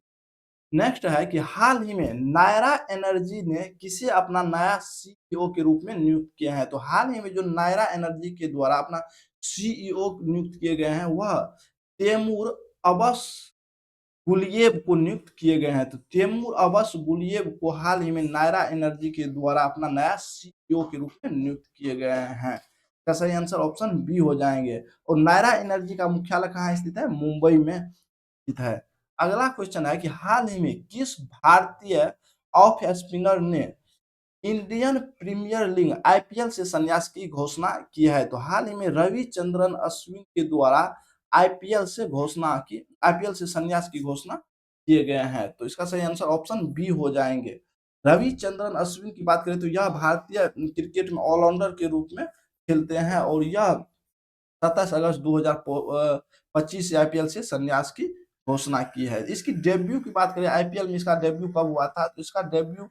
नेक्स्ट है कि हाल ही में नायरा एनर्जी ने किसे अपना नया CEO के रूप में नियुक्त किया है? तो हाल ही में जो नायरा एनर्जी के द्वारा अपना CEO नियुक्त किए गए हैं वह तैमूर अब्बास गुलियेव को नियुक्त किए गए हैं। तो तैमूर अब्बास गुलियेव को हाल ही में नायरा एनर्जी के द्वारा अपना नया CEO के रूप में नियुक्त किए गए हैं। इसका सही आंसर ऑप्शन बी हो जाएंगे। और नायरा एनर्जी का मुख्यालय कहाँ स्थित है? मुंबई में स्थित है। अगला क्वेश्चन है कि हाल ही में किस भारतीय ऑफ स्पिनर ने इंडियन प्रीमियर लीग IPL से संन्यास की घोषणा की है? तो हाल ही में रविचंद्रन अश्विन के द्वारा IPL से संन्यास की घोषणा किए गए हैं। तो इसका सही आंसर ऑप्शन बी हो जाएंगे। रविचंद्रन अश्विन की बात करें तो यह भारतीय क्रिकेट में ऑलराउंडर के रूप में खेलते हैं और यह 27 अगस्त 2025 से IPL से संन्यास की घोषणा की है। इसकी डेब्यू की बात करें IPL में इसका डेब्यू कब हुआ था? तो इसका डेब्यू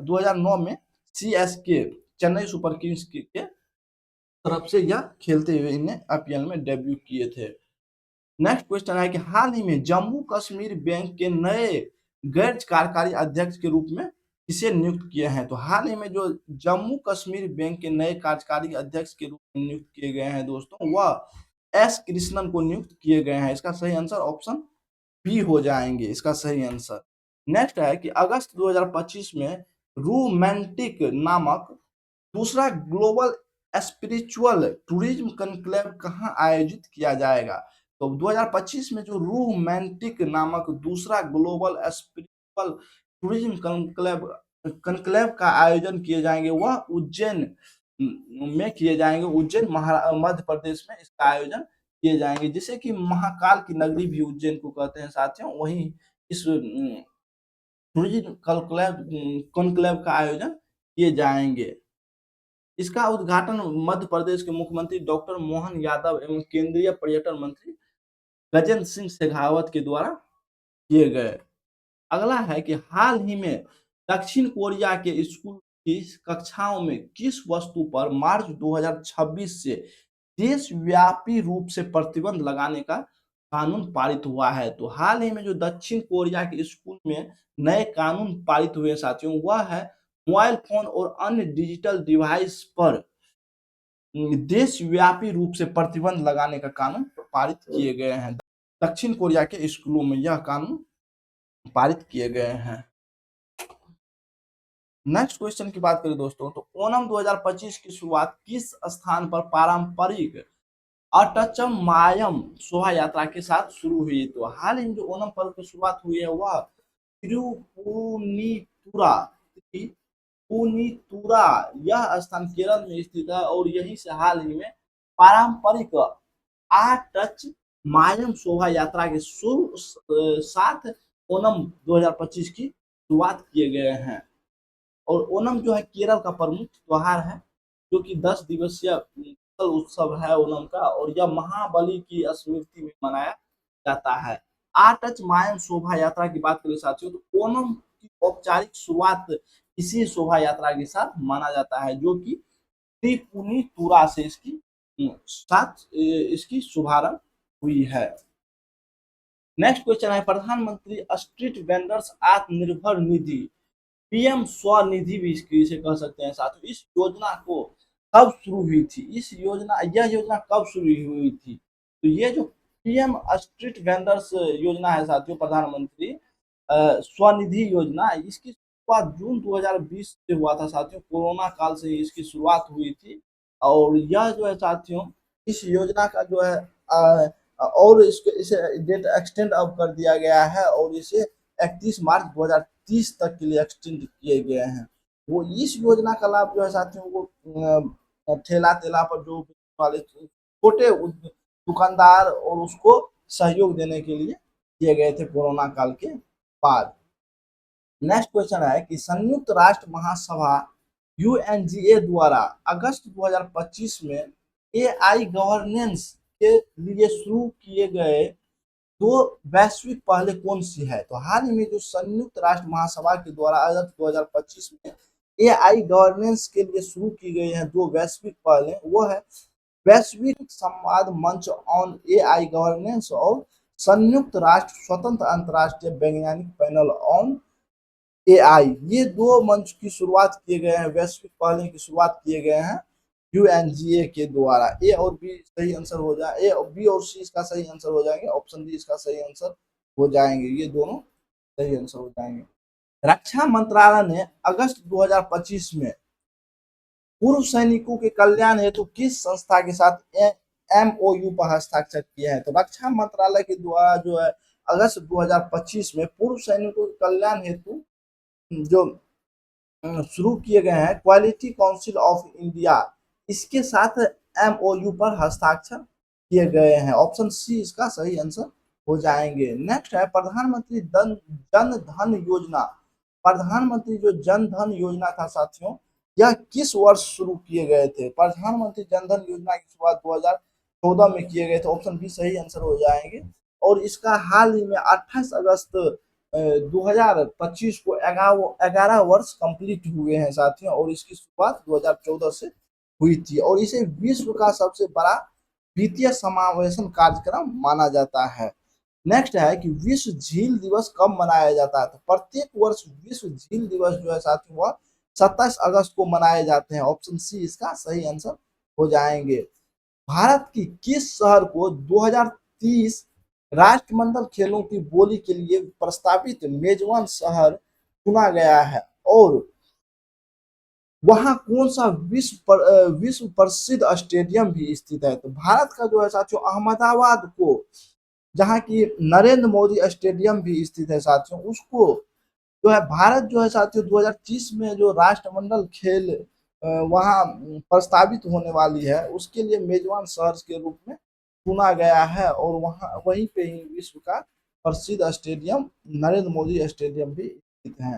2009 में CSK चेन्नई सुपर किंग्स के तरफ से यह खेलते हुए इन्हें आईपीएल में डेब्यू किए थे। नेक्स्ट क्वेश्चन है कि हाल ही में जम्मू कश्मीर बैंक के नए गैर कार्यकारी अध्यक्ष के रूप में किसे नियुक्त किए हैं? तो हाल ही में जो जम्मू कश्मीर बैंक के नए कार्यकारी अध्यक्ष के रूप में नियुक्त किए गए हैं दोस्तों, वह एस कृष्णन को नियुक्त किए गए हैं। इसका सही आंसर ऑप्शन बी हो जाएंगे इसका सही आंसर। नेक्स्ट है कि अगस्त 2025 में रोमांटिक नामक दूसरा ग्लोबल स्पिरिचुअल टूरिज्म कॉन्क्लेव कहाँ आयोजित किया जाएगा? तो 2025 में जो रोमांटिक नामक दूसरा global spiritual tourism conclave conclave का आयोजन किए जाएंगे, वह उज्जैन में किए जाएंगे। उज्जैन मध्य प्रदेश में इसका आयोजन किए जाएंगे, जिसे कि महाकाल की नगरी भी उज्जैन को कहते हैं साथियों। वहीं इस टूरिज्म कॉन्क्लेव का आयोजन किए जाएंगे। इसका उद्घाटन मध्य प्रदेश के मुख्यमंत्री डॉक्टर मोहन यादव एवं केंद्रीय पर्यटन मंत्री गजेंद्र सिंह शेखावत के द्वारा किए गए। अगला है कि हाल ही में दक्षिण कोरिया के स्कूल की कक्षाओं में किस वस्तु पर मार्च 2026 से देशव्यापी रूप से प्रतिबंध लगाने का कानून पारित हुआ है? तो हाल ही में जो दक्षिण कोरिया के स्कूल में नए कानून पारित हुए साथियों, वह है मोबाइल फोन और अन्य डिजिटल डिवाइस पर देशव्यापी रूप से प्रतिबंध लगाने का कानून पारित किए गए हैं। दक्षिण कोरिया के स्कूलों में यह कानून पारित किए गए हैं। नेक्स्ट क्वेश्चन की बात करें दोस्तों, तो ओणम 2025 की शुरुआत किस स्थान पर पारंपरिक अटचम मायम शोभा यात्रा के साथ शुरू हुई? तो हाल ही में जो ओणम पर्व की शुरुआत हुई है, वह तिरुपुनितुरा पुनितुरा यह स्थान केरल में स्थित है, और यहीं से हाल ही में पारंपरिक टच मायम शोभा यात्रा के साथ ओणम 2025 की शुरुआत किए गए हैं। और ओणम जो है केरल का प्रमुख त्योहार है, जो कि 10 दिवसीय उत्सव है ओणम का, और यह महाबली की स्मृति में मनाया जाता है। आटच मायम शोभा यात्रा की बात करें साथियों, तो ओणम की औपचारिक शुरुआत इसी शोभा यात्रा के साथ माना जाता है, जो कि त्रिपुनितुरा से इसकी शुभारंभ हुई है। नेक्स्ट क्वेश्चन है प्रधानमंत्री street vendors Atmanirbhar Nidhi PM Svanidhi भी इसे कह सकते हैं साथियों, इस योजना को कब शुरू हुई थी? यह योजना कब शुरू हुई थी? तो ये जो पीएम स्ट्रीट वेंडर्स योजना है साथियों, प्रधानमंत्री स्वनिधि योजना, इसकी शुरुआत जून 2020 से हुआ था साथियों। कोरोना काल से इसकी शुरुआत हुई थी, और यह जो है साथियों, इस योजना का जो है और इसे डेट एक्सटेंड अब कर दिया गया है, और इसे 31 मार्च 2030 तक के लिए एक्सटेंड किए गए हैं। वो इस योजना का लाभ जो है साथियों को ठेला तेला पर जो वाले छोटे दुकानदार और उसको सहयोग देने के लिए किए गए थे कोरोना काल के बाद। नेक्स्ट क्वेश्चन है कि संयुक्त राष्ट्र महासभा यूएनजीए द्वारा अगस्त 2025 में एआई गवर्नेंस के लिए शुरू किए गए दो वैश्विक पहले कौन सी है? तो हाल ही में जो संयुक्त राष्ट्र महासभा के द्वारा अगस्त 2025 में एआई गवर्नेंस के लिए शुरू की गई है दो वैश्विक पहले, वो है वैश्विक संवाद मंच ऑन एआई गवर्नेंस और संयुक्त राष्ट्र स्वतंत्र अंतर्राष्ट्रीय वैज्ञानिक पैनल ऑन एआई। ये दो मंच की शुरुआत किए गए हैं, वैश्विक पहले की शुरुआत किए गए हैं यूएनजीए के द्वारा। ए और बी सही आंसर हो जाए, ए और बी और सी इसका सही आंसर हो जाएंगे, ऑप्शन डी इसका सही आंसर हो जाएंगे, ये दोनों सही आंसर हो जाएंगे। रक्षा मंत्रालय ने अगस्त 2025 में पूर्व सैनिकों के कल्याण हेतु किस संस्था के साथ एमओयू पर हस्ताक्षर किए हैं? तो रक्षा मंत्रालय के द्वारा जो है अगस्त 2025 में पूर्व सैनिकों के कल्याण हेतु जो शुरू किए गए हैं क्वालिटी काउंसिल ऑफ इंडिया, इसके साथ एमओयू पर हस्ताक्षर किए गए हैं। ऑप्शन सी इसका सही आंसर हो जाएंगे। नेक्स्ट है प्रधानमंत्री जन धन योजना। प्रधानमंत्री जो जन धन योजना था साथियों, यह किस वर्ष शुरू किए गए थे? प्रधानमंत्री जन धन योजना की शुरुआत 2014 में किए गए थे, ऑप्शन बी सही आंसर हो जाएंगे। और इसका हाल ही में 28 अगस्त 2025 को 11 वर्ष कंप्लीट हुए हैं साथियों, और इसकी शुरुआत 2014 से हुई थी और इसे विश्व का सबसे बड़ा वित्तीय समावेशन कार्यक्रम माना जाता है। नेक्स्ट है कि विश्व झील दिवस कब मनाया जाता है? तो प्रत्येक वर्ष विश्व झील दिवस जो है साथियों वह 27 अगस्त को मनाए जाते हैं। ऑप्शन सी इसका सही आंसर हो जाएंगे। भारत की किस शहर को 2030 राष्ट्रमंडल खेलों की बोली के लिए प्रस्तावित मेजबान शहर चुना गया है और वहां कौन सा विश्व प्रसिद्ध स्टेडियम भी स्थित है? तो भारत का जो है साथियों अहमदाबाद को, जहाँ की नरेंद्र मोदी स्टेडियम भी स्थित है साथियों, उसको जो है भारत जो है साथियों 2030 में जो राष्ट्रमंडल खेल वहाँ प्रस्तावित होने वाली है उसके लिए मेजबान शहर के रूप में चुना गया है और वहाँ वहीं पे ही विश्व का प्रसिद्ध स्टेडियम नरेंद्र मोदी स्टेडियम भी स्थित है।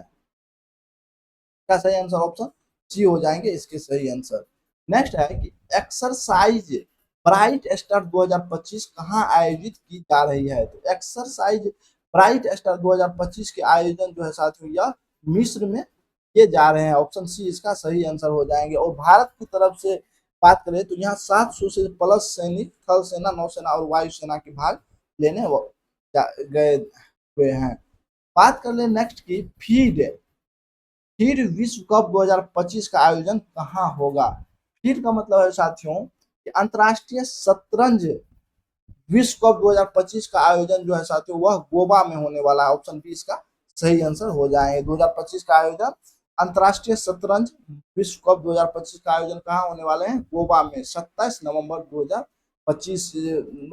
का सही आंसर ऑप्शन सी हो जाएंगे इसके सही आंसर। नेक्स्ट है कि एक्सरसाइज ब्राइट स्टार 2025 कहाँ आयोजित की जा रही है? तो एक्सरसाइज ब्राइट स्टार 2025 के आयोजन जो है साथियों यह मिस्र में किए जा रहे हैं। ऑप्शन सी इसका सही आंसर हो जाएंगे। और भारत की तरफ से बात करें तो यहाँ 700 से प्लस सैनिक थल सेना, नौसेना और वायुसेना के भाग लेने गए हुए हैं। बात कर ले नेक्स्ट की फीड फिर विश्व कप 2025 का आयोजन कहाँ होगा? फिर का मतलब है साथियों कि अंतरराष्ट्रीय शतरंज विश्व कप 2025 का आयोजन जो है साथियों वह गोवा में होने वाला है। ऑप्शन बी इसका सही आंसर हो जाएंगे। 2025 का आयोजन अंतरराष्ट्रीय शतरंज विश्व कप 2025 का आयोजन कहाँ होने वाले हैं? गोवा में 27 नवंबर 2025,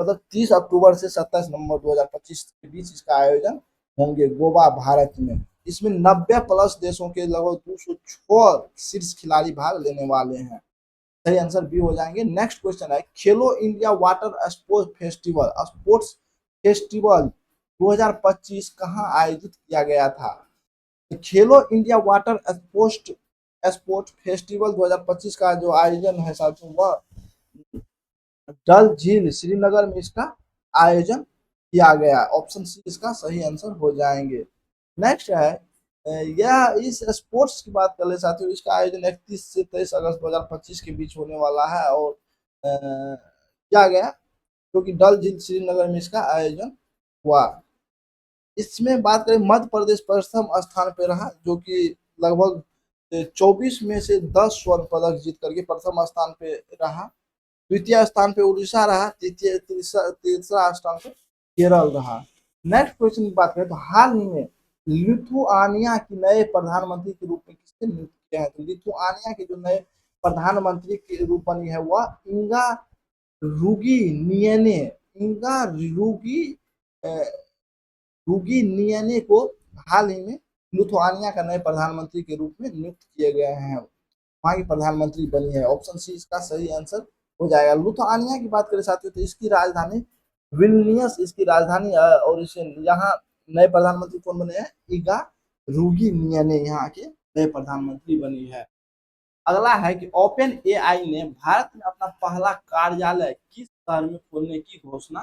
मतलब 30 अक्टूबर से 27 नवंबर 2025 के बीच इसका आयोजन होंगे गोवा भारत में। इसमें 90 प्लस देशों के लगभग 206 शीर्ष खिलाड़ी भाग लेने वाले हैं। सही आंसर बी हो जाएंगे। नेक्स्ट क्वेश्चन है खेलो इंडिया वाटर स्पोर्ट्स फेस्टिवल 2025 कहाँ आयोजित किया गया था? तो खेलो इंडिया वाटर स्पोर्ट फेस्टिवल 2025 का जो आयोजन है साथियों वह डल झील श्रीनगर में इसका आयोजन किया गया। ऑप्शन सी इसका सही आंसर हो जाएंगे। नेक्स्ट है यह इस स्पोर्ट्स की बात कर ले साथियों इसका आयोजन 31 से 23 अगस्त 2025 के बीच होने वाला है और किया गया क्योंकि डल झील श्रीनगर में इसका आयोजन हुआ। इसमें बात करें मध्य प्रदेश प्रथम स्थान पे रहा जो कि लगभग 24 में से 10 स्वर्ण पदक जीत करके प्रथम स्थान पे रहा। द्वितीय स्थान पे उड़ीसा रहा। तीसरा स्थान पे केरल रहा। नेक्स्ट क्वेश्चन की बात करें तो हाल ही में लिथुआनिया के नए प्रधानमंत्री के रूप में किसने नियुक्त किया है? तो लिथुआनिया के जो नए प्रधानमंत्री के रूप बनी है वह इंगा रुगी इंगा रुगी रुगिनियने को हाल ही में लिथुआनिया का नए प्रधानमंत्री के रूप में नियुक्त किए गए हैं। वहां की प्रधानमंत्री बनी है। ऑप्शन सी इसका सही आंसर हो जाएगा। लिथुआनिया की बात करें साथियों तो इसकी राजधानी विल्नियस इसकी राजधानी और इसे यहाँ नए प्रधानमंत्री कौन बने हैं? इगा रुगिनियने यहाँ के नए प्रधानमंत्री बनी है। अगला है कि ओपन एआई ने भारत में अपना पहला कार्यालय किस शहर में खोलने की घोषणा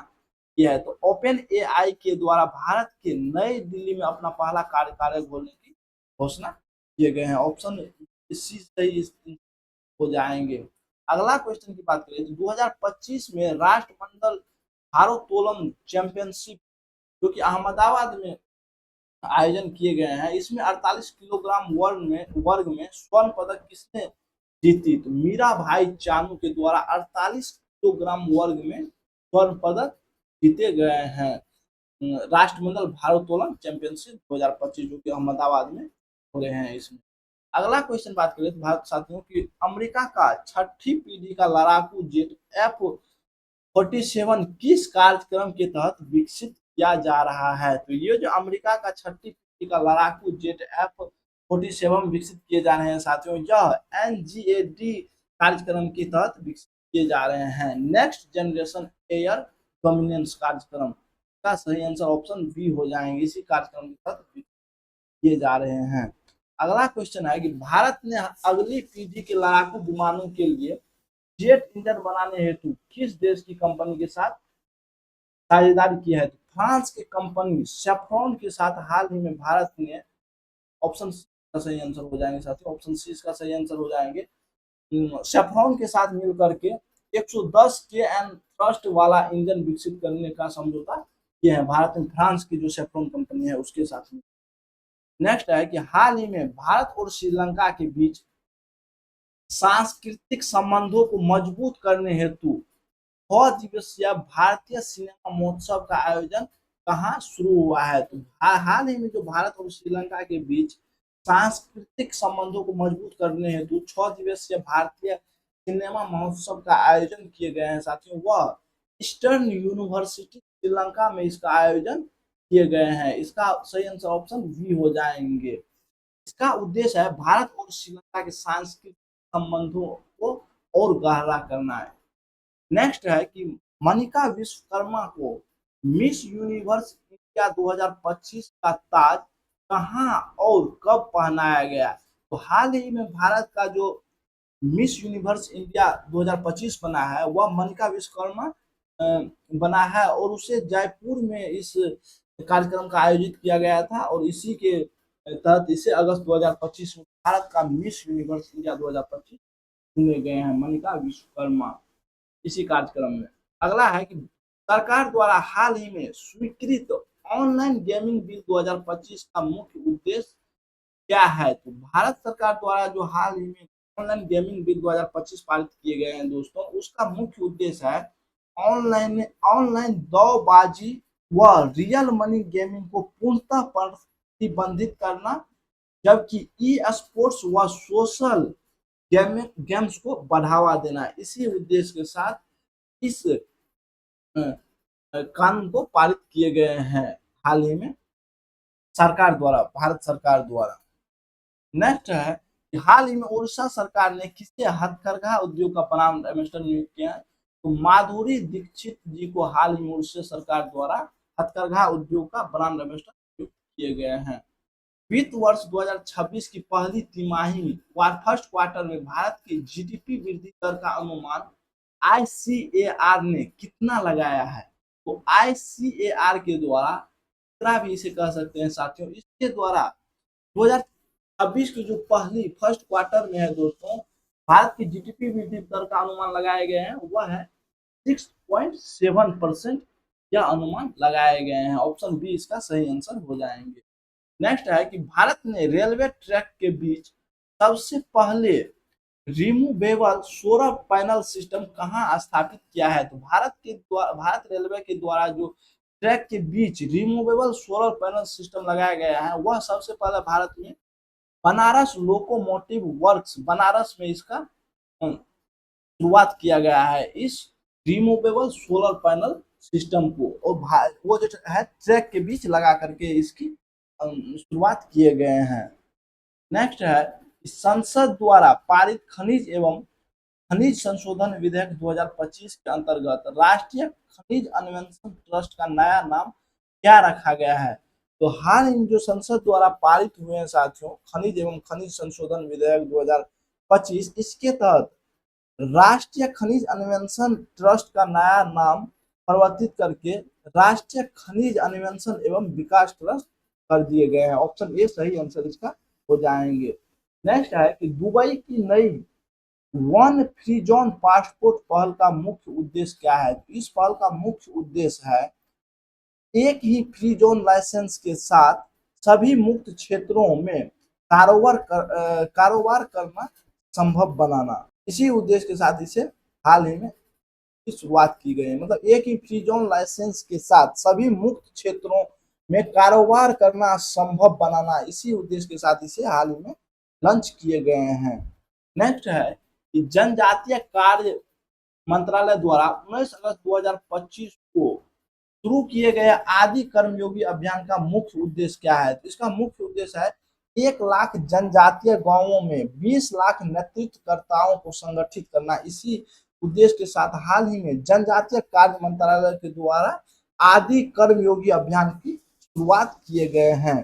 की है? तो ओपन एआई के द्वारा भारत के नई दिल्ली में अपना पहला कार्यालय खोलने की घोषणा किए गए हैं। ऑप्शन इसी सही हो जाएंगे। अगला क्वेश्चन की बात करें तो 2025 में राष्ट्रमंडल भारोत्तोलन चैंपियनशिप जो कि अहमदाबाद में आयोजन किए गए हैं इसमें 48 किलोग्राम वर्ग में स्वर्ण पदक किसने जीती? तो मीरा भाई चानू के द्वारा 48 किलोग्राम वर्ग में स्वर्ण पदक जीते गए हैं राष्ट्रमंडल भारोत्तोलन चैंपियनशिप 2025 जो कि अहमदाबाद में हो रहे हैं। इसमें अगला क्वेश्चन बात करें तो भारत साथियों की अमेरिका का छठी पीढ़ी का लड़ाकू जेट F-47 किस कार्यक्रम के तहत विकसित किया जा रहा है? तो ये जो अमेरिका का छठी पीढ़ी का लड़ाकू जेट F-47 विकसित किए जा रहे हैं साथियों यह NGAD कार्यक्रम के तहत विकसित किए जा रहे हैं। नेक्स्ट जनरेशन एयर डोमिनेंस कार्यक्रम का सही आंसर ऑप्शन बी हो जाएंगे। इसी कार्यक्रम के तहत किए जा रहे हैं। अगला क्वेश्चन है कि भारत ने अगली पीढ़ी के लड़ाकू विमानों के लिए जेट इंजन बनाने हेतु किस देश की कंपनी के साथ साझेदारी की है? तो फ्रांस की कंपनी सेफ्रॉन के साथ हाल ही में भारत ने ऑप्शन का सही आंसर हो जाएंगे साथियों। ऑप्शन सी इसका सही आंसर हो जाएंगे। सेफ्रॉन के साथ मिल करके 110 के एन थ्रस्ट वाला इंजन विकसित करने का समझौता किए हैं भारत में, फ्रांस की जो सेफ्रॉन कंपनी है उसके साथ में। नेक्स्ट है कि हाल ही में भारत और श्रीलंका के बीच सांस्कृतिक संबंधों को मजबूत करने हेतु 6 दिवसीय भारतीय सिनेमा महोत्सव का आयोजन कहाँ शुरू हुआ है? तो हाल ही में जो भारत और श्रीलंका के बीच सांस्कृतिक संबंधों को मजबूत करने हेतु 6 दिवसीय भारतीय सिनेमा महोत्सव का आयोजन किए गए हैं साथियों। वह ईस्टर्न यूनिवर्सिटी श्रीलंका में इसका आयोजन किए गए हैं। इसका सही आंसर ऑप्शन बी हो जाएंगे। इसका उद्देश्य है भारत और श्रीलंका के सांस्कृतिक संबंधों को और गहरा करना है। नेक्स्ट है कि मनिका विश्वकर्मा को मिस यूनिवर्स इंडिया 2025 का ताज कहां और कब पहनाया गया? तो हाल ही में भारत का जो मिस यूनिवर्स इंडिया 2025 बना है वह मनिका विश्वकर्मा बना है और उसे जयपुर में इस कार्यक्रम का आयोजित किया गया था और इसी के तहत इसे अगस्त 2025 में भारत का मिस यूनिवर्स इंडिया 2025 चुने गए हैं मनिका विश्वकर्मा इसी कार्यक्रम में। अगला है कि सरकार द्वारा हाल ही में स्वीकृत ऑनलाइन गेमिंग बिल 2025 का मुख्य उद्देश्य क्या है? तो भारत सरकार द्वारा जो हाल ही में ऑनलाइन गेमिंग बिल 2025 पारित किए गए हैं दोस्तों, उसका मुख्य उद्देश्य है ऑनलाइन ऑनलाइन दौबाजी व रियल मनी गेमिंग को पूर्णतः प्रतिबंधित करना, जबकि ई स्पोर्ट्स व सोशल गेम्स को बढ़ावा देना। इसी उद्देश्य के साथ इस कानून को पारित किए गए हैं हाल ही में सरकार द्वारा, भारत सरकार द्वारा। नेक्स्ट है कि हाल ही में उड़ीसा सरकार ने किसे हथकरघा उद्योग का ब्रांड एम्बेसडर नियुक्त किया है? तो माधुरी दीक्षित जी को हाल ही में उड़ीसा सरकार द्वारा हथकरघा उद्योग का ब्रांड एम्बेसडर नियुक्त किए गए हैं। वित्त वर्ष 2026 की पहली तिमाही में फर्स्ट क्वार्टर में भारत की जीडीपी वृद्धि दर का अनुमान आईसीएआर ने कितना लगाया है? तो आईसीएआर के द्वारा कितना भी इसे कह सकते हैं साथियों, इसके द्वारा 2026 की जो पहली फर्स्ट क्वार्टर में है दोस्तों, भारत की जीडीपी वृद्धि दर का अनुमान लगाए गए हैं वह है 6.7%। यह अनुमान लगाए गए हैं। ऑप्शन बी इसका सही आंसर हो जाएंगे। नेक्स्ट है कि भारत ने रेलवे ट्रैक के बीच सबसे पहले रिमूवेबल सोलर पैनल सिस्टम कहां स्थापित किया है? तो भारत रेलवे के द्वारा जो ट्रैक के बीच रिमूवेबल सोलर पैनल सिस्टम लगाया गया है वह सबसे पहले भारत में बनारस लोकोमोटिव वर्क्स बनारस में इसका शुरुआत किया गया है इस रिमूवेबल सोलर पैनल सिस्टम को, और वो जो है ट्रैक के बीच लगा करके इसकी शुरुआत किए गए हैं। नेक्स्ट है संसद द्वारा पारित खनिज एवं खनिज संशोधन विधेयक 2025 के अंतर्गत राष्ट्रीय खनिज अन्वेषण ट्रस्ट का नया नाम क्या रखा गया है? तो हाल ही जो संसद द्वारा पारित हुए हैं साथियों खनिज एवं खनिज संशोधन विधेयक 2025, इसके तहत राष्ट्रीय खनिज अन्वेषण ट्रस्ट का नया नाम परिवर्तित करके राष्ट्रीय खनिज अन्वेषण एवं विकास ट्रस्ट कर दिए गए हैं। ऑप्शन ए सही आंसर इसका हो जाएंगे। नेक्स्ट है कि दुबई की नई वन फ्री जोन पासपोर्ट पहल का मुख्य उद्देश्य क्या है? तो इस पहल का मुख्य उद्देश्य है एक ही फ्री जोन लाइसेंस के साथ सभी मुक्त क्षेत्रों में कारोबार करना संभव बनाना। इसी उद्देश्य के साथ इसे हाल ही में शुरुआत की गई है। मतलब एक ही फ्री जोन लाइसेंस के साथ सभी मुक्त क्षेत्रों में कारोबार करना संभव बनाना, इसी उद्देश्य के साथ इसे हाल ही में लॉन्च किए गए हैं। नेक्स्ट है कि जनजातीय कार्य मंत्रालय द्वारा 19 अगस्त 2025 को शुरू किए गए आदि कर्मयोगी अभियान का मुख्य उद्देश्य क्या है? तो इसका मुख्य उद्देश्य है 1 लाख जनजातीय गांवों में 20 लाख नेतृत्वकर्ताओं को संगठित करना। इसी उद्देश्य के साथ हाल ही में जनजातीय कार्य मंत्रालय के द्वारा आदि कर्मयोगी अभियान की शुरुआत किए गए हैं।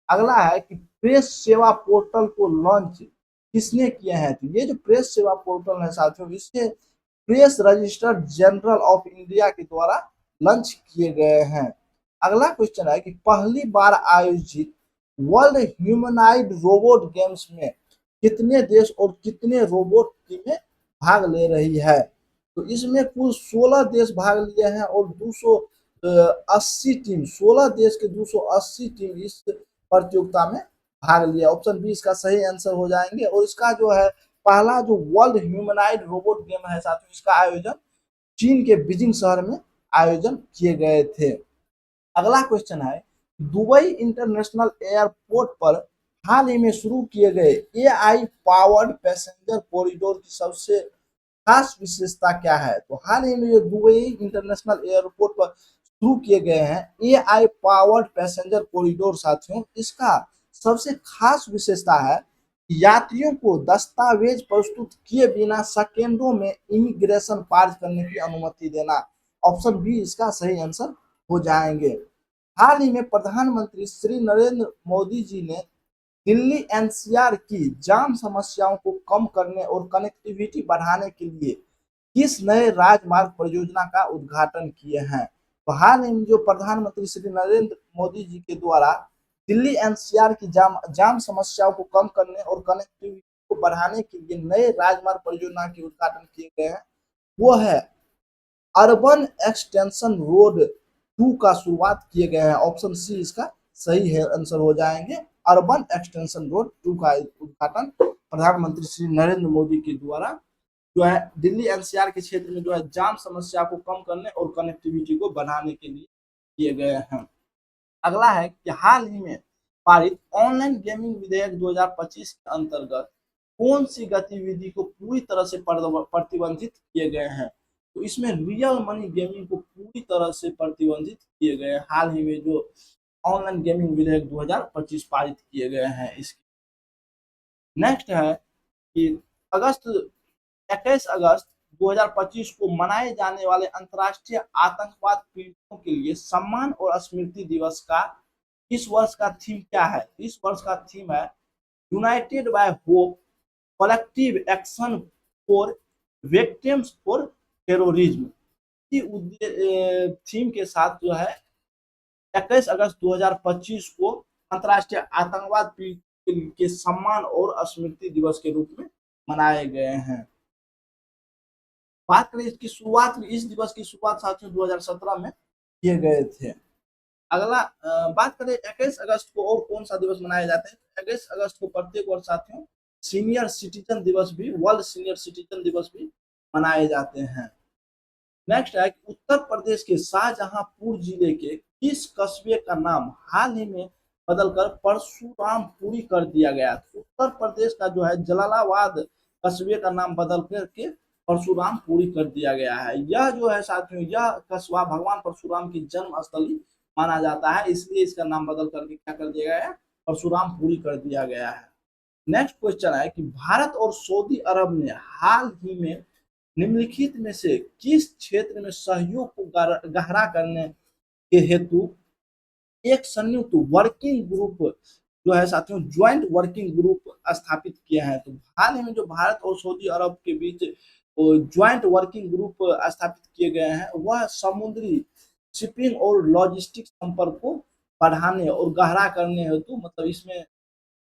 अगला है कि प्रेस सेवा पोर्टल को लॉन्च किसने किए हैं? तो ये जो प्रेस सेवा पोर्टल है साथियों, इसे press register general of India के द्वारा लॉन्च किए गए हैं। अगला क्वेश्चन है कि पहली बार आयोजित वर्ल्ड ह्यूमनॉइड रोबोट गेम्स में कितने देश और कितने रोबोट टीमें भाग ले रही है। तो इसमें कुल 16 देश भाग लिए हैं और 280 टीम, 16 देश के 280 टीम इस प्रतियोगिता में भाग लिया। ऑप्शन बी इसका सही आंसर हो जाएंगे। और इसका जो है पहला जो वर्ल्ड ह्यूमनाइड रोबोट गेम है साथियों, इसका आयोजन चीन के बीजिंग शहर में आयोजन किए गए थे। अगला क्वेश्चन है, दुबई इंटरनेशनल एयरपोर्ट पर हाल ही में शुरू किए गए एआई पावर्ड पैसेंजर कॉरिडोर की सबसे खास विशेषता क्या है। तो हाल ही में जो दुबई इंटरनेशनल एयरपोर्ट पर शुरू किए गए हैं एआई पावर्ड पैसेंजर कॉरिडोर साथियों, इसका सबसे खास विशेषता है यात्रियों को दस्तावेज प्रस्तुत किए बिना सेकेंडों में इमिग्रेशन पार करने की अनुमति देना। ऑप्शन बी इसका सही आंसर हो जाएंगे। हाल ही में प्रधानमंत्री श्री नरेंद्र मोदी जी ने दिल्ली एनसीआर की जाम समस्याओं को कम करने और कनेक्टिविटी बढ़ाने के लिए किस नए राजमार्ग परियोजना का उद्घाटन किए हैं। तो हाल ही में जो प्रधानमंत्री श्री नरेंद्र मोदी जी के द्वारा दिल्ली एनसीआर की जाम समस्याओं को कम करने और कनेक्टिविटी को बढ़ाने के लिए नए राजमार्ग परियोजना के उद्घाटन किए गए हैं, वो है अर्बन एक्सटेंशन रोड 2 का शुरुआत किए गए हैं। ऑप्शन सी इसका सही है आंसर हो जाएंगे। अर्बन एक्सटेंशन रोड 2 का उद्घाटन प्रधानमंत्री श्री नरेंद्र मोदी के द्वारा जो है दिल्ली एनसीआर के क्षेत्र में जो है जाम समस्या को कम करने और कनेक्टिविटी को बढ़ाने के लिए किए गए हैं। अगला है कि हाल ही में पारित ऑनलाइन गेमिंग विधेयक 2025 के अंतर्गत कौन सी गतिविधि को पूरी तरह से प्रतिबंधित किए गए हैं। तो इसमें रियल मनी गेमिंग को पूरी तरह से प्रतिबंधित किए गए हैं। हाल ही में जो ऑनलाइन गेमिंग विधेयक 2025 पारित किए गए हैं इसके। नेक्स्ट है कि अगस्त 21 अगस्त 2025 को मनाए जाने वाले अंतर्राष्ट्रीय आतंकवाद पीड़ितों के लिए सम्मान और स्मृति दिवस का इस वर्ष का थीम क्या है। इस वर्ष का थीम है united by hope collective action for victims for terrorism. Theme के साथ जो है 21 अगस्त 2025 को अंतर्राष्ट्रीय आतंकवाद पीड़ितों के सम्मान और स्मृति दिवस के रूप में मनाए गए हैं। बात करें इसकी शुरुआत, इस दिवस की शुरुआत साथियों 2017 में किए गए थे। अगला बात करें 21 अगस्त को और कौन सा दिवस मनाए जाते हैं। 21 अगस्त को प्रत्येक वर्ष साथियों सीनियर सिटीजन दिवस भी, वर्ल्ड सीनियर सिटीजन दिवस भी मनाए जाते हैं। नेक्स्ट है कि उत्तर प्रदेश के शाहजहांपुर जिले के किस कस्बे का नाम हाल ही में बदलकर परशुरामपुरी कर दिया गया। उत्तर प्रदेश का जो है जलालाबाद कस्बे का नाम बदल करके परशुरामपुरी कर दिया गया है। यह जो है साथियों यह कस्बा भगवान परशुराम की जन्म स्थली माना जाता है, इसलिए इसका नाम बदल करके क्या कर दिया गया है, परशुरामपुरी कर दिया गया है। नेक्स्ट क्वेश्चन है कि भारत और सऊदी अरब ने हाल ही में निम्नलिखित में से किस क्षेत्र में सहयोग को गहरा करने के हेतु एक संयुक्त वर्किंग ग्रुप जो है साथियों ज्वाइंट वर्किंग ग्रुप स्थापित किया है। तो हाल ही में जो भारत और सऊदी अरब के बीच ज्वाइंट वर्किंग ग्रुप स्थापित किए गए हैं वह समुद्री शिपिंग और लॉजिस्टिक संपर्क को बढ़ाने और गहरा करने हेतु, मतलब इसमें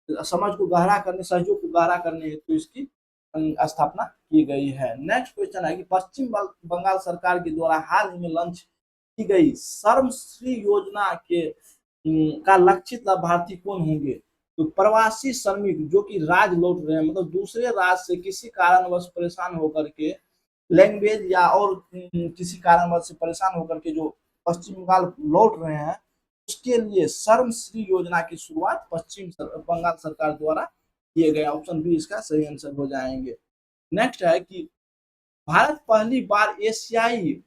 समझ को गहरा करने, सहयोग को गहरा करने हेतु इसकी स्थापना की गई है। नेक्स्ट क्वेश्चन है कि पश्चिम बंगाल सरकार के द्वारा हाल ही में लॉन्च की गई श्रमश्री योजना के का लक्षित लाभार्थी कौन होंगे। तो प्रवासी श्रमिक जो कि राज्य लौट रहे हैं, मतलब दूसरे राज्य से किसी कारणवश परेशान होकर के, लैंग्वेज या और किसी कारणवश से परेशान होकर के जो पश्चिम बंगाल लौट रहे हैं उसके लिए श्रमश्री योजना की शुरुआत पश्चिम बंगाल सरकार द्वारा किए गए। ऑप्शन बी इसका सही आंसर हो जाएंगे। नेक्स्ट है कि भारत पहली बार एशियाई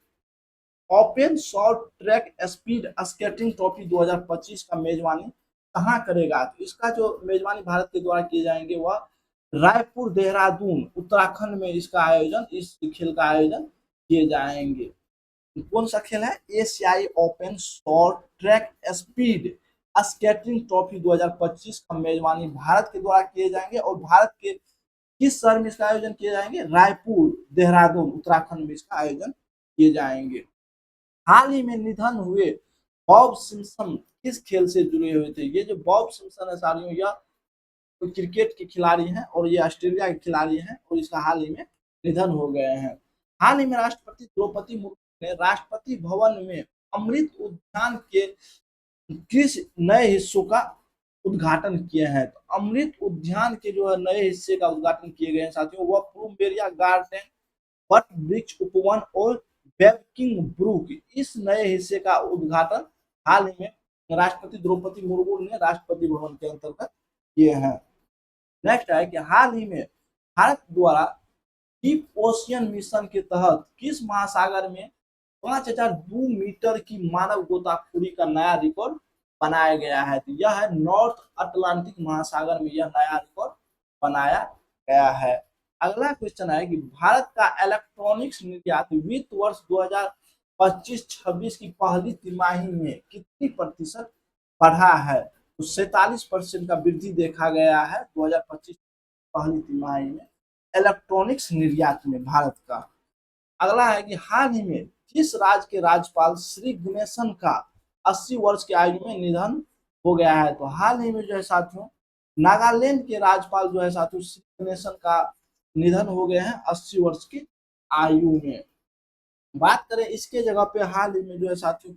open short track speed skating trophy 2025 का मेजबानी कहाँ करेगा। तो इसका जो मेजबानी भारत के द्वारा किए जाएंगे वह रायपुर देहरादून उत्तराखंड में इसका आयोजन, इस खेल का आयोजन किए जाएंगे। कौन सा खेल है, एशियाई open short track speed skating trophy 2025 का मेजबानी भारत के द्वारा किए जाएंगे और भारत के किस शहर में इसका आयोजन किए जाएंगे, रायपुर देहरादून उत्तराखंड में इसका आयोजन किए जाएंगे। हाल ही में निधन हुए बॉब सिम्पसन किस खेल से जुड़े हुए थे। ये जो बॉब सिम्पसन है साथियों यह क्रिकेट के खिलाड़ी हैं और ये ऑस्ट्रेलिया के खिलाड़ी हैं और इसका हाल ही में निधन हो गए हैं। हाल ही में राष्ट्रपति द्रौपदी मुर्मू ने राष्ट्रपति भवन में अमृत उद्यान के किस नए हिस्सों का उद्घाटन किए हैं। तो अमृत उद्यान के जो है नए हिस्से का उद्घाटन किए गए हैं साथियों, वह प्लूमेरिया गार्डन, वट वृक्ष उपवन और बेबकिंग ब्रुक, इस नए हिस्से का उद्घाटन हाल ही में राष्ट्रपति द्रौपदी मुर्मू ने राष्ट्रपति भवन के अंतर्गत किए हैं। नेक्स्ट है कि हाल ही में भारत द्वारा डीप ओशियन मिशन के तहत किस महासागर में 5002 मीटर की मानव गोताखोरी का नया रिकॉर्ड बनाया गया है। तो यह है नॉर्थ अटलांटिक महासागर में यह नया रिकॉर्ड बनाया गया है। अगला क्वेश्चन है कि भारत का इलेक्ट्रॉनिक्स निर्यात वित्त वर्ष 2025-26 की पहली तिमाही में कितनी प्रतिशत बढ़ा है। तो 47% का वृद्धि देखा गया है 2025 पहली तिमाही में इलेक्ट्रॉनिक्स निर्यात में भारत का। अगला है कि हाल ही में किस राज्य के राज्यपाल श्री गणेशन का 80 वर्ष की आयु में निधन हो गया है। तो हाल ही में जो है साथियों नागालैंड के राज्यपाल जो है साथियों श्री गणेशन का निधन हो गए हैं 80 वर्ष की आयु में। बात करें इसके जगह पे हाल ही में जो है साथियों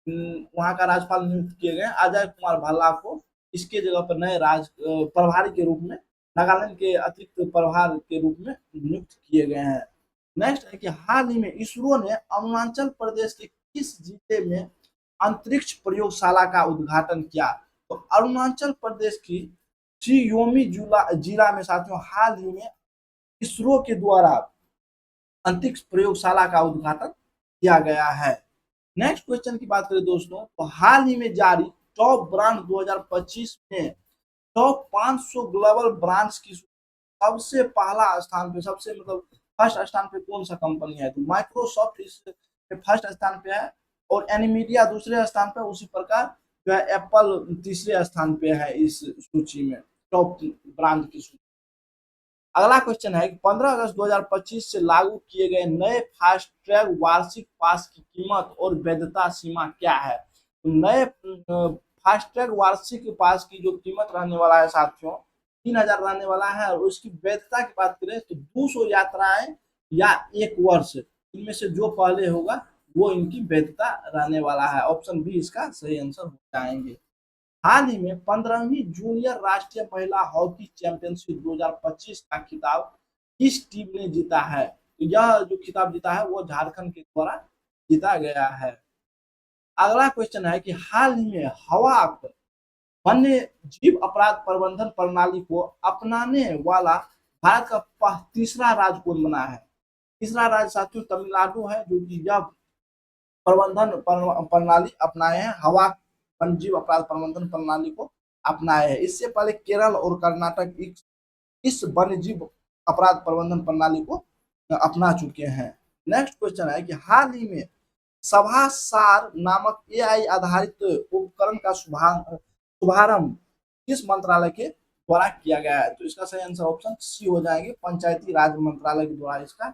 वहां का राज्यपाल नियुक्त किए गए अजय कुमार भल्ला को इसके जगह पर नए प्रभारी के रूप में नागालैंड के अतिरिक्त प्रभार के रूप में नियुक्त किए गए हैं। नेक्स्ट है कि हाल ही में इसरो ने अरुणाचल प्रदेश के किस जिले में अंतरिक्ष प्रयोगशाला का उद्घाटन किया। तो अरुणाचल प्रदेश की चियोमी जिला में साथियों हाल ही में इसरो के द्वारा अंतरिक्ष प्रयोगशाला का उद्घाटन किया गया है। नेक्स्ट क्वेश्चन की बात करें दोस्तों, तो हाल ही में जारी टॉप ब्रांड 2025 में टॉप 500 ग्लोबल ब्रांड्स की सबसे पहला स्थान पे सबसे मतलब फर्स्ट स्थान पे कौन सा कंपनी है। तो माइक्रोसॉफ्ट इस फर्स्ट स्थान पे है और एनवीडिया दूसरे स्थान पे, उसी प्रकार जो है एप्पल तीसरे स्थान पे है इस सूची में टॉप ब्रांड की सूची। अगला क्वेश्चन है कि 15 अगस्त 2025 से लागू किए गए नए फास्ट ट्रैक वार्षिक पास की कीमत और वैधता सीमा क्या है। तो नए फास्ट ट्रैक वार्षिक पास की जो कीमत रहने वाला है साथियों 3000 रहने वाला है और उसकी वैधता की बात करें तो 200 यात्राएं या 1 वर्ष, इनमें से जो पहले होगा वो इनकी वैधता रहने वाला है। ऑप्शन बी इसका सही आंसर हो जाएंगे। हाल ही में 15वीं जूनियर राष्ट्रीय महिला हॉकी चैंपियनशिप 2025 का खिताब किस टीम ने जीता है। तो यह जो खिताब जीता है वो झारखंड के द्वारा जीता गया है। अगला क्वेश्चन है कि हाल ही में हवाक वन्य जीव अपराध प्रबंधन प्रणाली को अपनाने वाला भारत का तीसरा राज्य कौन बना है। तीसरा राज्य साथियों तमिलनाडु है जो कि यह प्रबंधन प्रणाली अपनाए हैं, हवाक वन्य जीव अपराध प्रबंधन प्रणाली को अपनाए हैं। इससे पहले केरल और कर्नाटक इस वन्य जीव अपराध प्रबंधन प्रणाली को अपना चुके हैं। नेक्स्ट क्वेश्चन है कि हाल ही में सभासार नामक एआई आधारित उपकरण का शुभारंभ किस मंत्रालय के द्वारा किया गया है। तो इसका सही आंसर ऑप्शन सी हो जाएंगे, पंचायती राज मंत्रालय के द्वारा इसका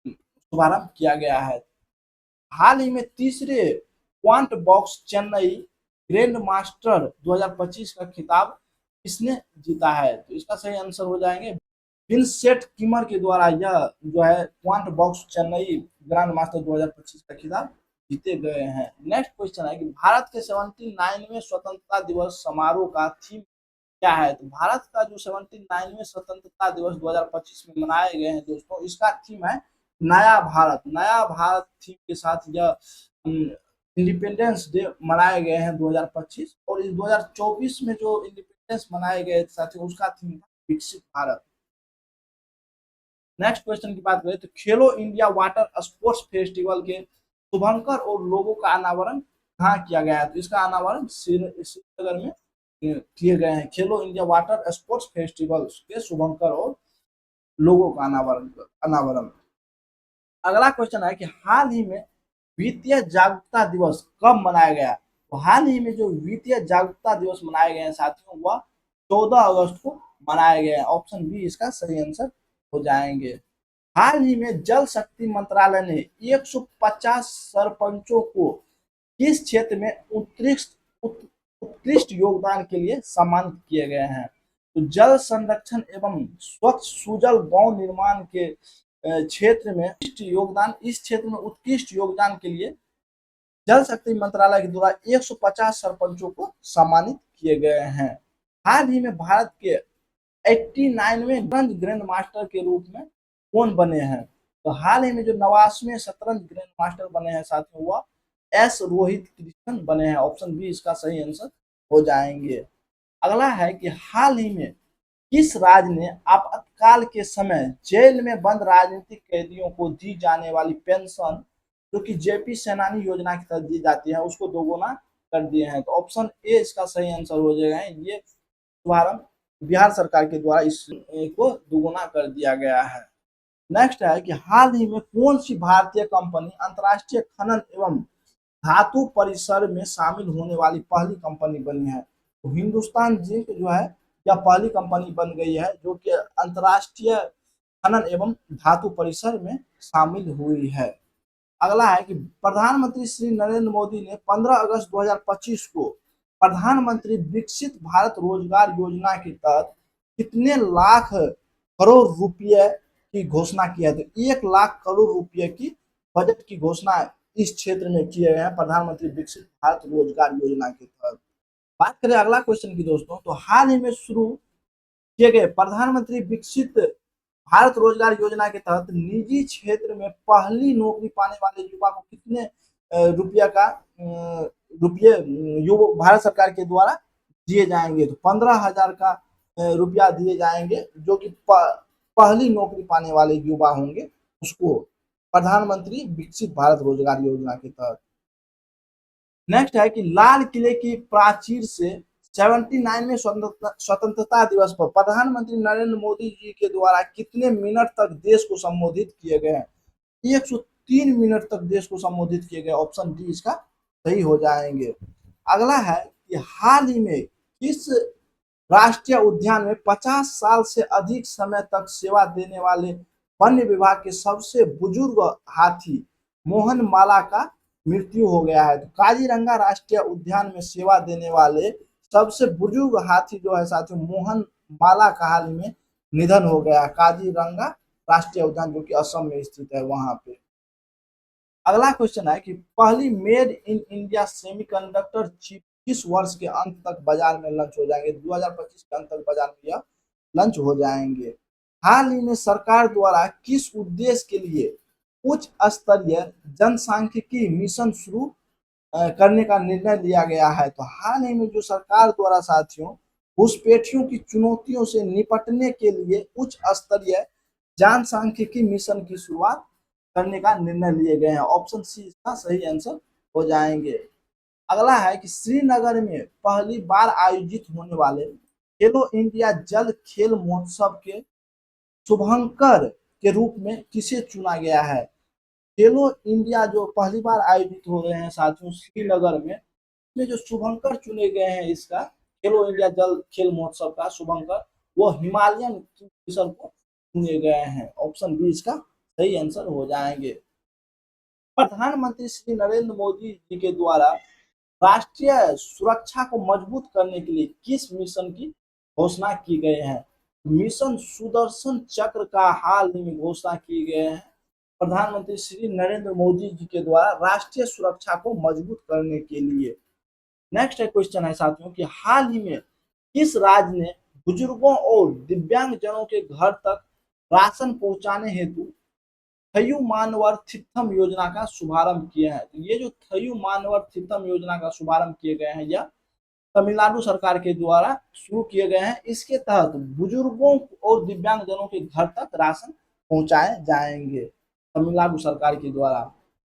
शुभारंभ किया गया है। हाल ही में तीसरे quant box Chennai grand master 2025 का खिताब किसने जीता है। तो इसका सही आंसर हो जाएंगे विंसेंट किमर के द्वारा यह जो है quant box Chennai grand master 2025 का खिताब जीते गए हैं। नेक्स्ट क्वेश्चन है कि भारत के 79वें स्वतंत्रता दिवस समारोह का थीम क्या है। तो भारत का जो 79वें स्वतंत्रता दिवस 2025 में मनाए गए हैं दोस्तों, इसका थीम है नया भारत। नया भारत थीम के साथ यह इंडिपेंडेंस डे मनाए गए हैं 2025 और इस 2024 में जो इंडिपेंडेंस मनाए गए साथियों उसका थीम था विकसित भारत। नेक्स्ट क्वेश्चन की बात करें तो खेलो इंडिया वाटर स्पोर्ट्स फेस्टिवल के शुभंकर और लोगों का अनावरण कहाँ किया गया है। तो इसका अनावरण श्रीनगर में किए गए हैं। खेलो इंडिया वाटर स्पोर्ट्स फेस्टिवल के शुभंकर और लोगों का अनावरण। अगला क्वेश्चन है कि हाल ही में वित्तीय जागरूकता दिवस कब मनाया गया। तो हाल ही में जो वित्तीय जागरूकता दिवस मनाए गए हैं साथियों वह 14 अगस्त को मनाए गए हैं। ऑप्शन बी इसका सही आंसर हो जाएंगे। हाल ही में जल शक्ति मंत्रालय ने 150 सरपंचों को किस क्षेत्र में उत्कृष्ट योगदान के लिए सम्मानित किए गए हैं। तो जल संरक्षण एवं स्वच्छ सुजल गांव निर्माण के क्षेत्र में इस क्षेत्र में उत्कृष्ट योगदान के लिए जल शक्ति मंत्रालय के द्वारा 150 सरपंचों को सम्मानित किए गए हैं। हाल ही में भारत के 89वें शतरंज ग्रैंड मास्टर के रूप में कौन बने हैं? तो हाल ही में जो 89वें शतरंज ग्रैंड मास्टर बने हैं साथियों, वह एस रोहित कृष्णन बने हैं। ऑप्शन बी इसका सही आंसर हो जाएंगे। अगला है कि हाल ही में किस राज्य ने आपातकाल के समय जेल में बंद राजनीतिक कैदियों को दी जाने वाली पेंशन, जो कि जेपी सेनानी योजना के तहत दी जाती है, उसको दोगुना कर दिए हैं? तो ऑप्शन ए इसका सही आंसर हो जाएगा। ये शुभारंभ बिहार सरकार के द्वारा इसको दोगुना कर दिया गया है। नेक्स्ट है कि हाल ही में कौन सी भारतीय कंपनी अंतर्राष्ट्रीय खनन एवं धातु परिसर में शामिल होने वाली पहली कंपनी बनी है? तो हिंदुस्तान जिंक जो है यह पहली कंपनी बन गई है जो कि अंतर्राष्ट्रीय खनन एवं धातु परिसर में शामिल हुई है। अगला है कि प्रधानमंत्री श्री नरेंद्र मोदी ने 15 अगस्त 2025 को प्रधानमंत्री विकसित भारत रोजगार योजना के तहत कितने लाख करोड़ रुपए की घोषणा किया? तो 1 लाख करोड़ रुपए की बजट की घोषणा इस क्षेत्र में किए गए हैं प्रधानमंत्री विकसित भारत रोजगार योजना के तहत। बात करें अगला क्वेश्चन की दोस्तों, तो हाल ही में शुरू किए गए प्रधानमंत्री विकसित भारत रोजगार योजना के तहत निजी क्षेत्र में पहली नौकरी पाने वाले युवा को कितने रुपये भारत सरकार के द्वारा दिए जाएंगे? तो 15,000 का रुपया दिए जाएंगे, जो कि पहली नौकरी पाने वाले युवा होंगे उसको प्रधानमंत्री विकसित भारत रोजगार योजना के तहत। नेक्स्ट है कि लाल किले की प्राचीर से 79वें स्वतंत्रता दिवस पर प्रधानमंत्री नरेंद्र मोदी जी के द्वारा कितने मिनट तक देश को संबोधित किए गए हैं? 103 मिनट तक देश को संबोधित किए गए। ऑप्शन डी इसका सही हो जाएंगे। अगला है कि हाल ही में किस राष्ट्रीय उद्यान में 50 साल से अधिक समय तक सेवा देने वाले वन्य विभाग के सबसे बुजुर्ग हाथी मोहन माला का मृत्यु हो गया है? तो काजीरंगा राष्ट्रीय उद्यान में सेवा देने वाले सबसे बुजुर्ग हाथी जो है साथियों मोहन माला का हाल में निधन हो गया। काजीरंगा राष्ट्रीय उद्यान जो कि असम में स्थित है वहां पे। अगला क्वेश्चन है कि पहली made in India semiconductor chip किस वर्ष के अंत तक बाजार में लॉन्च हो जाएंगे? 2025 के अंत तक बाजार में यह लॉन्च हो जाएंगे। हाल ही में सरकार द्वारा किस उद्देश्य के लिए उच्च स्तरीय जनसांख्यिकी मिशन शुरू करने का निर्णय लिया गया है? तो हाल ही में जो सरकार द्वारा साथियों घुसपैठियों की चुनौतियों से निपटने के लिए उच्च स्तरीय जनसांख्यिकी मिशन की शुरुआत करने का निर्णय लिए गए हैं। ऑप्शन सी इसका सही आंसर हो जाएंगे। अगला है कि श्रीनगर में पहली बार आयोजित होने वाले खेलो इंडिया जल खेल महोत्सव के शुभंकर के रूप में किसे चुना गया है? खेलो इंडिया जो पहली बार आयोजित हो रहे हैं साथियों श्रीनगर में जो शुभंकर चुने गए हैं इसका खेलो इंडिया जल खेल महोत्सव का शुभंकर, वो हिमालयन किंगफिशर को चुने गए हैं। ऑप्शन बी इसका सही आंसर हो जाएंगे। प्रधानमंत्री श्री नरेंद्र मोदी जी के द्वारा राष्ट्रीय सुरक्षा को मजबूत करने के लिए किस मिशन की घोषणा की गई है? मिशन सुदर्शन चक्र का हाल ही में घोषणा की गई है प्रधानमंत्री श्री नरेंद्र मोदी जी के द्वारा राष्ट्रीय सुरक्षा को मजबूत करने के लिए। नेक्स्ट क्वेश्चन है साथियों कि हाल ही में किस राज्य ने बुजुर्गों और दिव्यांगजनों के घर तक राशन पहुंचाने हेतु थयू मानवर्थित्थम योजना का शुभारंभ किया है? तो ये जो थयू मानवर्थित्थम योजना का शुभारंभ किए गए हैं यह तमिलनाडु सरकार के द्वारा शुरू किए गए हैं। इसके तहत बुजुर्गों और दिव्यांगजनों के घर तक राशन पहुंचाए जाएंगे तमिलनाडु सरकार के द्वारा।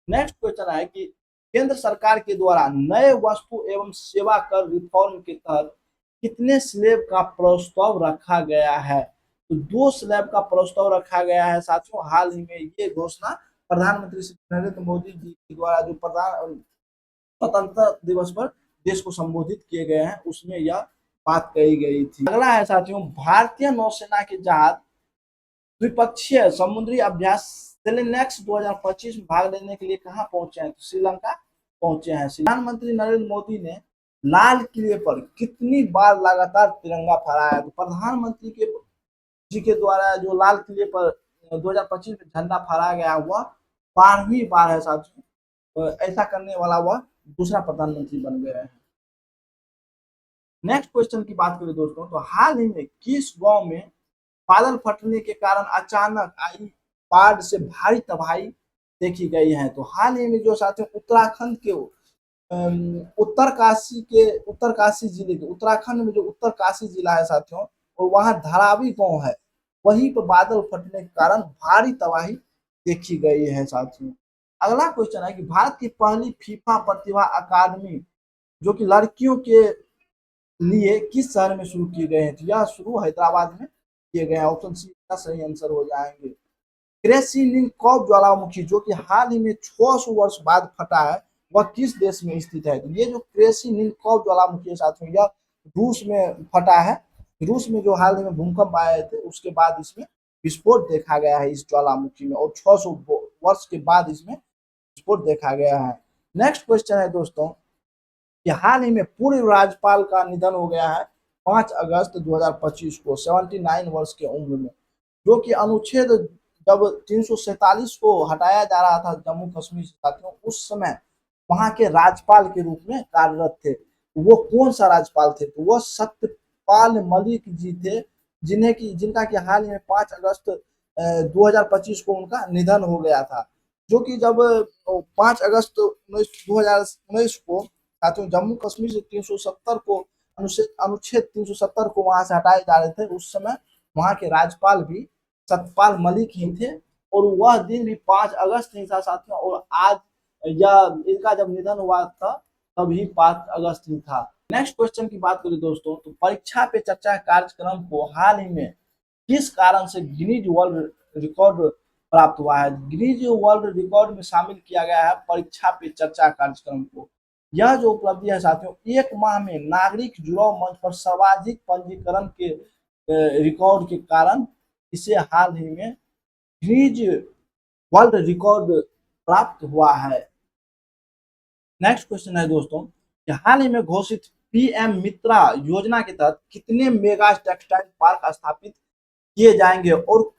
नेक्स्ट क्वेश्चन है कि केंद्र सरकार के द्वारा नए वस्तु एवं सेवा कर रिफॉर्म के तहत कितने स्लैब का प्रस्ताव रखा गया है? तो 2 स्लैब का प्रस्ताव रखा गया है साथियों। हाल ही में ये घोषणा प्रधानमंत्री श्री नरेंद्र मोदी जी के द्वारा जो स्वतंत्रता दिवस पर देश को संबोधित किए गए हैं उसमें यह बात कही गई थी। अगला है साथियों भारतीय नौसेना के जहाज द्विपक्षीय समुद्री अभ्यास सेलेनेक्स 2025 में भाग लेने के लिए कहां पहुंचे हैं? तो श्रीलंका पहुंचे हैं। प्रधानमंत्री नरेंद्र मोदी ने लाल किले पर कितनी बार लगातार तिरंगा फहराया? तो प्रधानमंत्री के जी के द्वारा जो लाल किले पर 2025 में झंडा फहराया गया वह 12वीं बार है साथियों। ऐसा करने वाला वह दूसरा प्रधानमंत्री बन गए हैं। नेक्स्ट क्वेश्चन की बात करें दोस्तों, तो हाल ही में किस गांव में बादल फटने के कारण अचानक आई बाढ़ से भारी तबाही देखी गई है? तो हाल ही में जो साथियों उत्तराखंड के उत्तरकाशी जिले के उत्तराखंड में जो उत्तरकाशी जिला है साथियों, और वहां धारावी गांव है, वहीं पर बादल फटने के कारण भारी तबाही देखी गई है साथियों। अगला क्वेश्चन है कि भारत की पहली फीफा प्रतिभा अकादमी जो कि लड़कियों के लिए किस शहर में शुरू किए गए हैं? तो यह शुरू हैदराबाद में किए गए हैं। ऑप्शन सी का सही आंसर हो जाएंगे। क्रेसिनिकॉव ज्वालामुखी जो कि हाल ही में 600 वर्ष बाद फटा है, वह किस देश में स्थित है? तो ये जो क्रेसिनिकॉव ज्वालामुखी है साथियों, यह रूस में फटा है। रूस में जो हाल ही में भूकंप आए थे उसके बाद इसमें विस्फोट देखा गया है इस ज्वालामुखी में, और 600 वर्ष के बाद इसमें विस्फोट देखा गया है। नेक्स्ट क्वेश्चन है दोस्तों कि हाल ही में पूर्व राज्यपाल का निधन हो गया है 5 अगस्त 2025 को 79 वर्ष की उम्र में, जो कि अनुच्छेद जब 347 को हटाया जा रहा था जम्मू कश्मीर से साथियों, उस समय वहां के राज्यपाल के रूप में कार्यरत थे। वो कौन सा राज्यपाल थे? तो वो सत्यपाल मलिक जी थे, जिनका कि हाल ही में 5 अगस्त 2025 को उनका निधन हो गया था। जो कि जब 5 अगस्त 2019 को साथियों जम्मू कश्मीर से 370 को अनुच्छेद 370 को वहां से हटाए जा रहे थे, उस समय वहां के राज्यपाल भी सत्यपाल मलिक ही थे, और वह दिन भी 5 अगस्त ही था साथियों, और आज यह इनका जब निधन हुआ था तभी 5 अगस्त ही था। नेक्स्ट क्वेश्चन की बात करें दोस्तों, तो परीक्षा पे चर्चा कार्यक्रम को हाल ही में किस कारण से गिनीज वर्ल्ड रिकॉर्ड प्राप्त हुआ है? गिनीज वर्ल्ड रिकॉर्ड में शामिल किया गया है परीक्षा पे चर्चा कार्यक्रम को। यह जो उपलब्धि है साथियों, 1 माह में नागरिक जुड़ाव मंच पर सर्वाधिक पंजीकरण के रिकॉर्ड के कारण इसे हाल ही में गिनीज वर्ल्ड रिकॉर्ड प्राप्त हुआ है। नेक्स्ट क्वेश्चन है दोस्तों कि हाल ही में घोषित पीएम मित्रा योजना के तहत कितने मेगा टेक्सटाइल पार्क स्थापित किए जाएंगे, और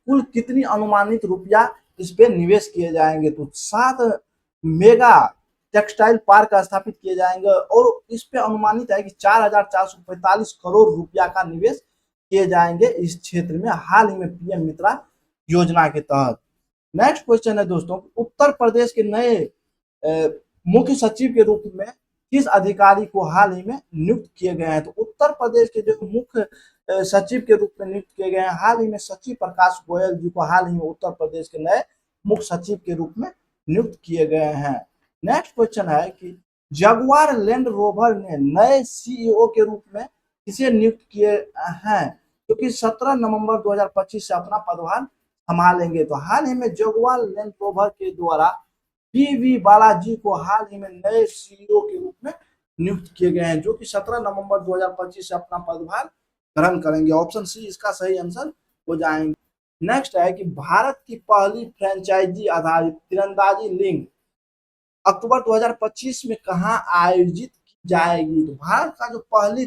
कुल कितनी अनुमानित रुपया इस पे निवेश किए जाएंगे? तो 7 मेगा टेक्सटाइल पार्क स्थापित किए जाएंगे, और इस पे अनुमानित है कि 4,445 करोड़ रुपया का निवेश किए जाएंगे इस क्षेत्र में हाल ही में पीएम मित्रा योजना के तहत। नेक्स्ट क्वेश्चन है दोस्तों, उत्तर प्रदेश के नए मुख्य सचिव के रूप में किस अधिकारी को हाल ही में नियुक्त किए गए हैं? तो उत्तर प्रदेश के जो मुख्य सचिव के रूप में नियुक्त किए गए हैं हाल ही में सचिव प्रकाश गोयल जी को हाल ही में उत्तर प्रदेश के नए मुख्य सचिव के रूप में नियुक्त किए गए हैं। नेक्स्ट क्वेश्चन है कि जगुआर लैंड रोवर ने नए सीईओ के रूप में किसे नियुक्त किए हैं, क्योंकि 17 नवंबर 2025 से अपना पदभार संभालेंगे? तो हाल ही में जगुआर लैंड रोवर के द्वारा पीवी बालाजी को हाल ही में नए सीईओ के रूप में नियुक्त किए गए हैं, जो कि 17 नवंबर 2025 से अपना पदभार ग्रहण करेंगे। ऑप्शन सी इसका सही आंसर हो जाएंगे। नेक्स्ट है कि भारत की पहली फ्रेंचाइजी आधारित तीरंदाजी लीग अक्टूबर 2025 में कहां आयोजित की जाएगी? तो भारत का जो पहली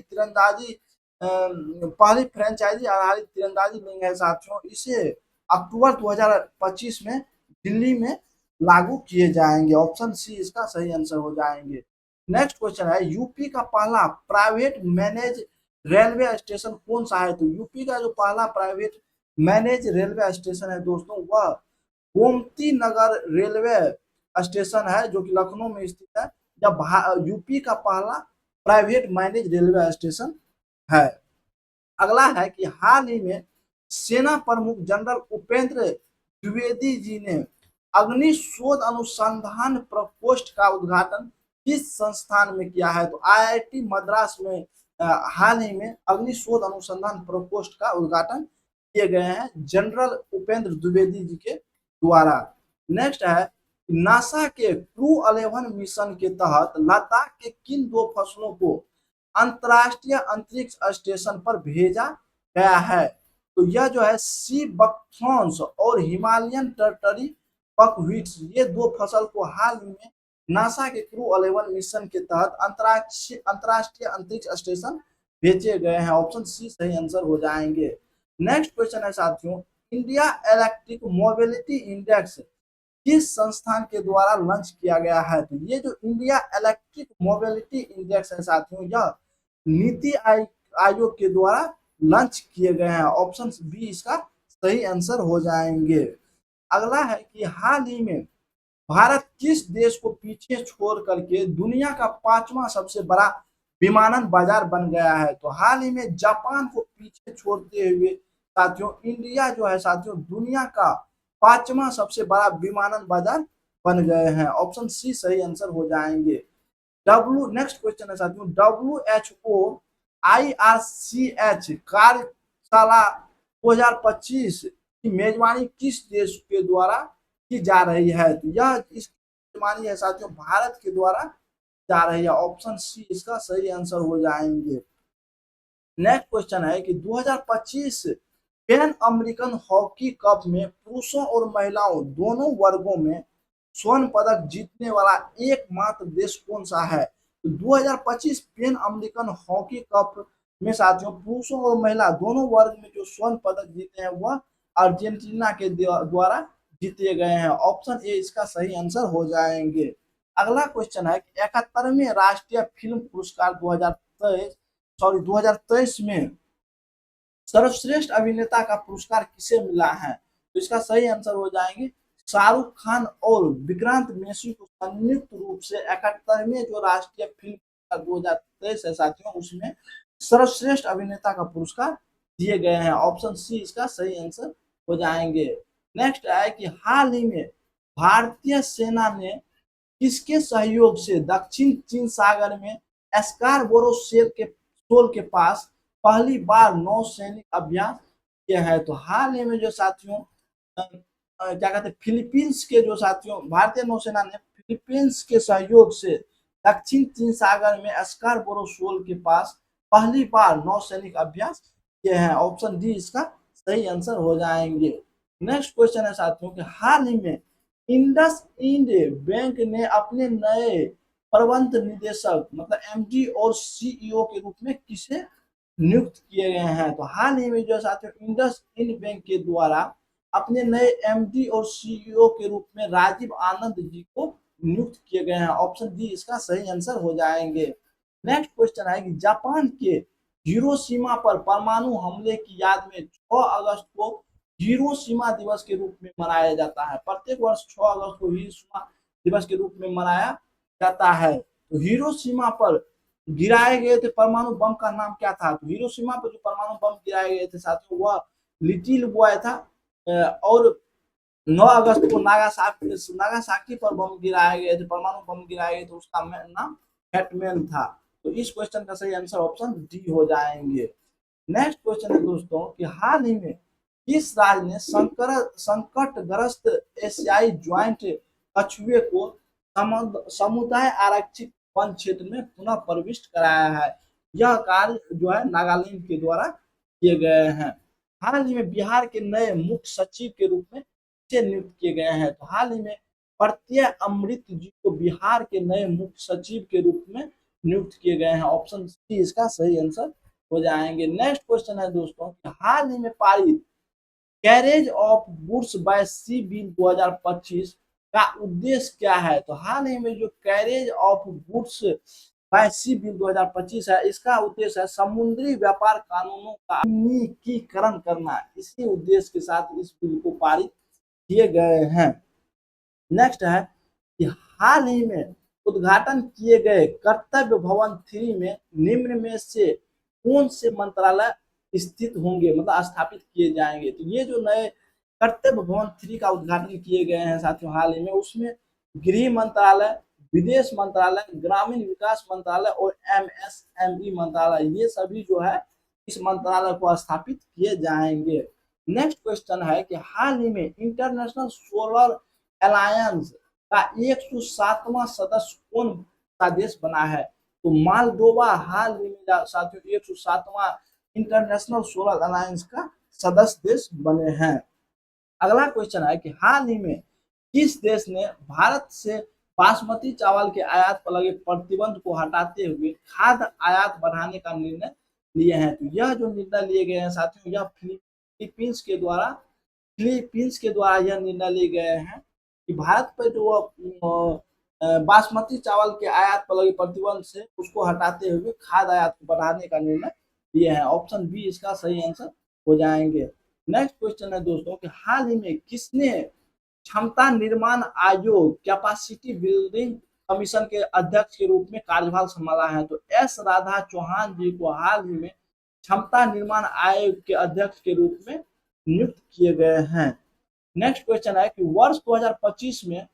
फ्रेंचाइजी आधारित तीरंदाजी लीग है साथियों, इसे अक्टूबर 2025 में दिल्ली में लागू किए जाएंगे। ऑप्शन सी इसका सही आंसर हो जाएंगे। नेक्स्ट क्वेश्चन है यूपी का पहला प्राइवेट मैनेज रेलवे स्टेशन कौन सा है? तो यूपी का जो पहला प्राइवेट मैनेज रेलवे स्टेशन है दोस्तों, वह गोमती नगर रेलवे स्टेशन है, जो कि लखनऊ में स्थित है। जब यूपी का पहला प्राइवेट मैनेज रेलवे स्टेशन है। अगला है कि हाल ही में सेना प्रमुख जनरल उपेंद्र द्विवेदी जी ने अग्नि शोध अनुसंधान प्रकोष्ठ का उद्घाटन किस संस्थान में किया है? तो आईआईटी मद्रास में हाल ही में अग्नि शोध अनुसंधान प्रकोष्ठ का उद्घाटन किए गए हैं जनरल उपेंद्र द्विवेदी जी के द्वारा। नेक्स्ट है नासा के क्रू 11 मिशन के तहत लद्दाख के किन 2 फसलों को अंतरराष्ट्रीय अंतरिक्ष स्टेशन पर भेजा गया है? तो यह जो है सी बकथ्रॉन्स और हिमालयन टर्टरी बकव्हीट्स, ये 2 फसल को हाल ही में नासा के क्रू 11 मिशन के तहत अंतरराष्ट्रीय अंतरिक्ष स्टेशन भेजे गए हैं। ऑप्शन सी सही आंसर हो जाएंगे। नेक्स्ट क्वेश्चन है साथियों, इंडिया इलेक्ट्रिक मोबिलिटी इंडेक्स किस संस्थान के द्वारा लॉन्च किया गया है? तो ये जो इंडिया इलेक्ट्रिक मोबिलिटी इंडेक्स है साथियों, यह नीति आयोग के द्वारा लॉन्च किए गए हैं। ऑप्शन बी इसका सही आंसर हो जाएंगे। अगला है कि हाल ही में भारत किस देश को पीछे छोड़ करके दुनिया का 5वां सबसे बड़ा विमानन बाजार बन गया है? तो हाल ही में जापान को पीछे छोड़ते हुए साथियों इंडिया जो है साथियों दुनिया का 5वां सबसे बड़ा विमानन बाजार बन गए हैं। ऑप्शन सी सही आंसर हो जाएंगे। नेक्स्ट क्वेश्चन है साथियों, WHO IRCH कार्यशाला 2025 की मेजबानी किस देश के द्वारा की जा रही है? तो यह इस मेजबानी है साथियों भारत के द्वारा जा रही है। ऑप्शन सी इसका सही आंसर हो जाएंगे। नेक्स्ट क्वेश्चन है कि 2025 पैन अमेरिकन हॉकी कप में पुरुषों और महिलाओं दोनों वर्गों में स्वर्ण पदक जीतने वाला एकमात्र देश कौन सा है? तो 2025 पैन अमेरिकन हॉकी कप में साथियों पुरुषों और महिला दोनों वर्ग में जो स्वर्ण पदक जीते हैं वह अर्जेंटीना के द्वारा जीते गए हैं। ऑप्शन ए इसका सही आंसर हो जाएंगे। अगला क्वेश्चन है कि 71वें राष्ट्रीय फिल्म पुरस्कार 2023 में सर्वश्रेष्ठ अभिनेता का पुरस्कार किसे मिला है? तो इसका सही आंसर हो जाएंगे शाहरुख खान और विक्रांत मैसी को संयुक्त रूप से 71वें जो राष्ट्रीय फिल्म पुरस्कार 2023 है साथियों उसमें सर्वश्रेष्ठ अभिनेता का पुरस्कार दिए गए हैं। ऑप्शन सी इसका सही आंसर हो जाएंगे। नेक्स्ट है कि हाल ही में भारतीय सेना ने किसके सहयोग से दक्षिण चीन सागर में स्कारबोरो शोल के पास पहली बार नौसैनिक अभ्यास किया है? तो हाल ही में जो साथियों क्या कहते हैं फिलीपींस के जो साथियों भारतीय नौसेना ने फिलीपींस के सहयोग से दक्षिण चीन सागर में स्कारबोरो शोल के पास पहली बार नौसैनिक अभ्यास किए हैं। ऑप्शन डी इसका सही आंसर हो जाएंगे। नेक्स्ट क्वेश्चन है साथियों कि हाल ही में इंडस इंड बैंक ने अपने नए प्रबंध निदेशक मतलब एमडी और सीईओ के रूप में किसे नियुक्त किए गए हैं? तो हाल ही में जो साथियों इंडस इंड बैंक के द्वारा अपने नए एमडी और सीईओ के रूप में राजीव आनंद जी को नियुक्त किए गए हैं। ऑप्शन डी इसका सही आंसर हो जाएंगे। नेक्स्ट क्वेश्चन है कि जापान के हिरोशिमा पर परमाणु हमले की याद में 6 अगस्त को हिरोशिमा दिवस के रूप में मनाया जाता है। प्रत्येक वर्ष 6 अगस्त को हिरोशिमा दिवस के रूप में मनाया जाता है। तो हिरोशिमा पर गिराए गए थे परमाणु बम का नाम क्या था? तो हिरोशिमा पर जो परमाणु बम गिराए गए थे साथियों वह लिटिल बॉय था और 9 अगस्त को नागासाकी पर बम गिराए गए थे परमाणु बम गिराए गए थे उसका नाम फैटमैन था। तो इस क्वेश्चन का सही आंसर ऑप्शन डी हो जाएंगे। नेक्स्ट क्वेश्चन है दोस्तों कि हाल ही में किस राज्य ने संकटग्रस्त एशियाई ज्वाइंट कछुए को समुदाय आरक्षित वन क्षेत्र में पुनः प्रविष्ट कराया है? यह कार्य जो है नागालैंड के द्वारा किए गए हैं। हाल ही में बिहार के नए मुख्य सचिव के रूप में किसे नियुक्त किए गए हैं? तो हाल ही में प्रत्यय अमृत जी को बिहार के नए मुख्य सचिव के रूप में नियुक्त किए गए हैं। ऑप्शन सी इसका सही आंसर हो जाएंगे। नेक्स्ट क्वेश्चन है दोस्तों कि हाल ही में पारित carriage of goods by sea bill 2025 का उद्देश्य क्या है? तो हाल ही में जो carriage of goods by sea bill 2025 है इसका उद्देश्य है समुद्री व्यापार कानूनों का आधुनिकीकरण करना। इसी उद्देश्य के साथ इस बिल को पारित किए गए हैं। नेक्स्ट है कि हाल ही में उद्घाटन किए गए कर्तव्य भवन 3 में निम्न में से कौन से मंत्रालय स्थित होंगे मतलब स्थापित किए जाएंगे? तो ये जो नए कर्तव्य भवन 3 का उद्घाटन किए गए हैं साथियों हाल ही में उसमें गृह मंत्रालय, विदेश मंत्रालय, ग्रामीण विकास मंत्रालय और एमएसएमई मंत्रालय ये सभी जो है इस मंत्रालय को स्थापित किए जाएंगे। नेक्स्ट क्वेश्चन है कि हाल ही में इंटरनेशनल सोलर अलायंस का 107वां सदस्य कौन सा देश बना है? तो मालदोवा हाल ही में साथियों 107वां इंटरनेशनल सोलर अलायंस का सदस्य देश बने हैं। अगला क्वेश्चन है कि हाल ही में किस देश ने भारत से बासमती चावल के आयात पर लगे प्रतिबंध को हटाते हुए खाद्य आयात बढ़ाने का निर्णय लिए हैं। तो यह जो निर्णय लिए गए हैं साथियों, यह फिलीपींस के द्वारा यह निर्णय लिए गए हैं कि भारत पर जो बासमती चावल के आयात पर लगे प्रतिबंध से उसको हटाते हुए खाद्य आयात को बढ़ाने का निर्णय लिए हैं। ऑप्शन बी इसका सही आंसर हो जाएंगे। नेक्स्ट क्वेश्चन है दोस्तों कि हाल ही में किसने क्षमता निर्माण आयोग कैपेसिटी बिल्डिंग कमीशन के अध्यक्ष के रूप में कार्यभार संभाला है? तो एस राधा चौहान जी को हाल ही में क्षमता निर्माण आयोग के अध्यक्ष के रूप में नियुक्त किए गए हैं। नेक्स्ट क्वेश्चन है कि वर्ष 2025 में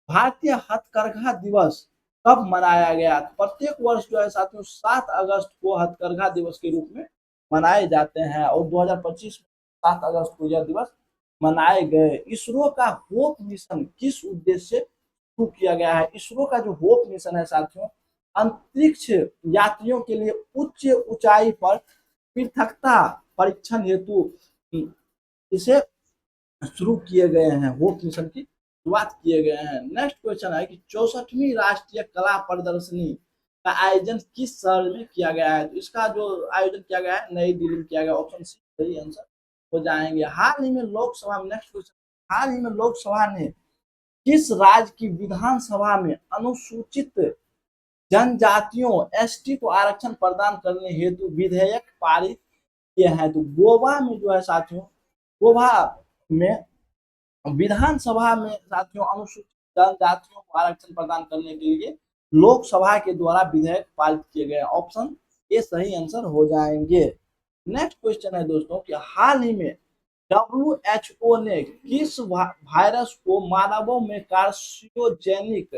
भारतीय हथकरघा दिवस कब मनाया गया? प्रत्येक वर्ष जो है साथियों 7 अगस्त को हथकरघा दिवस के रूप में मनाए जाते हैं और 2025 में 7 अगस्त को यह दिवस मनाए गए। इसरो का होप मिशन किस उद्देश्य से शुरू किया गया है? इसरो का जो होप मिशन है साथियों, अंतरिक्ष यात्रियों के लिए उच्च ऊंचाई पर पृथकता परीक्षण हेतु इसे शुरू किए गए हैं। होप मिशन की शुरुआत किए गए हैं। नेक्स्ट क्वेश्चन है कि 64वीं राष्ट्रीय कला प्रदर्शनी का आयोजन किस शहर में किया गया है? तो इसका जो आयोजन किया गया है नई दिल्ली में किया गया। ऑप्शन सी सही आंसर हो जाएंगे। हाल ही में लोकसभा में नेक्स्ट क्वेश्चन, हाल ही में लोकसभा ने किस राज्य की विधानसभा में अनुसूचित जनजातियों एसटी को आरक्षण प्रदान करने हेतु विधेयक पारित किए हैं? तो गोवा में जो है साथियों, गोवा में विधानसभा में साथियों अनुसूचित जनजातियों को आरक्षण प्रदान करने के लिए लोकसभा के द्वारा विधेयक पारित किए गए। ऑप्शन ए सही आंसर हो जाएंगे। नेक्स्ट क्वेश्चन है दोस्तों कि हाल ही में WHO ने किस वायरस को मानवों में कार्सिनोजेनिक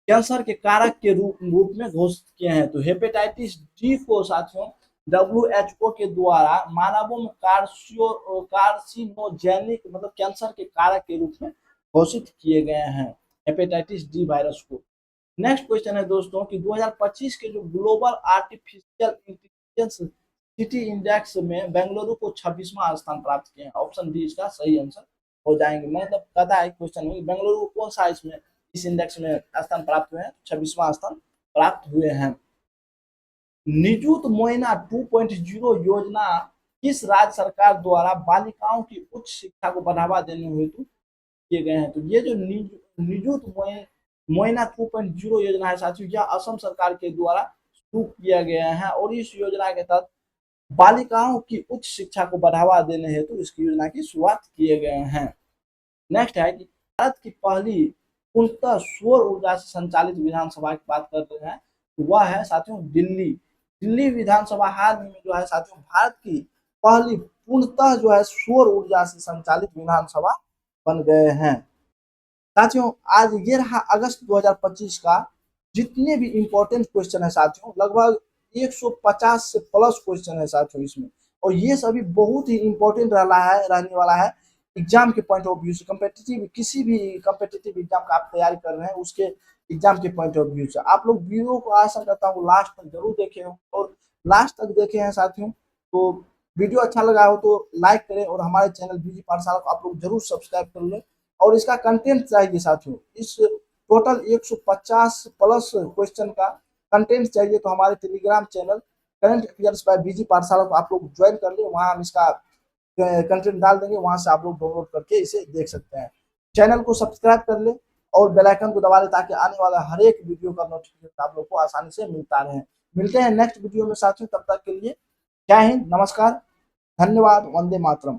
कैंसर के कारक के रूप में घोषित किए हैं? तो हेपेटाइटिस डी को साथियों WHO के द्वारा मानवों में कार्सिनोजेनिक मतलब कैंसर के कारक के रूप में घोषित किए गए हैं हेपेटाइटिस डी वायरस को। नेक्स्ट क्वेश्चन है दोस्तों कि 2025 के जो global artificial intelligence city index में बेंगलुरु को 26वां स्थान प्राप्त किया है। ऑप्शन डी इसका सही आंसर हो जाएंगे। मतलब पता है क्वेश्चन में बेंगलुरु कौन सा इसमें इस इंडेक्स में स्थान प्राप्त हुए हैं? 26वां स्थान प्राप्त हुए हैं। निजुत मोइना 2.0 योजना किस राज्य सरकार द्वारा बालिकाओं की उच्च शिक्षा को बढ़ावा देने हेतु किए गए हैं? तो ये जो निजुत मोइना 2.0 योजना है साथियों, यह असम सरकार के द्वारा शुरू किया गया है और इस योजना के तहत बालिकाओं की उच्च शिक्षा को बढ़ावा देने हेतु इस योजना की शुरुआत किए गए हैं। नेक्स्ट है कि भारत की पहली पूर्णतः सौर ऊर्जा से संचालित विधानसभा की बात कर रहे हैं, वह है साथियों दिल्ली विधानसभा। हाल ही में जो है साथियों भारत की पहली पूर्णतः जो है सौर ऊर्जा से संचालित विधानसभा बन गए हैं। साथियों आज ये रहा अगस्त 2025 का जितने भी इंपॉर्टेंट क्वेश्चन है साथियों, लगभग 150 से प्लस क्वेश्चन है साथियों इसमें, और ये सभी बहुत ही इंपॉर्टेंट रहने वाला है एग्जाम के पॉइंट ऑफ व्यू से। कम्पिटिटिव किसी भी कम्पिटिटिव एग्जाम का आप तैयारी कर रहे हैं उसके एग्जाम के पॉइंट ऑफ व्यू से आप लोग वीडियो को आशा करता हूँ लास्ट तक जरूर देखे हो, और लास्ट तक देखे हैं साथियों तो वीडियो अच्छा लगा हो तो लाइक करें और हमारे चैनल बीजी पाठशाला को आप लोग जरूर सब्सक्राइब कर लें। और इसका कंटेंट चाहिए साथियों, इस टोटल 150 प्लस क्वेश्चन का कंटेंट चाहिए तो हमारे Telegram channel current affairs by BG Pathshala को आप लोग ज्वाइन कर ले, वहां हम इसका कंटेंट डाल देंगे, वहां से आप लोग डाउनलोड करके इसे देख सकते हैं। चैनल को सब्सक्राइब कर ले और बेल आइकन को दबा ले ताकि आने वाला हर एक वीडियो का नोटिफिकेशन आप लोग को आसानी से मिलता रहे। मिलते हैं नेक्स्ट वीडियो में साथियों, तब तक के लिए जय हिंद, नमस्कार, धन्यवाद, वंदे मातरम।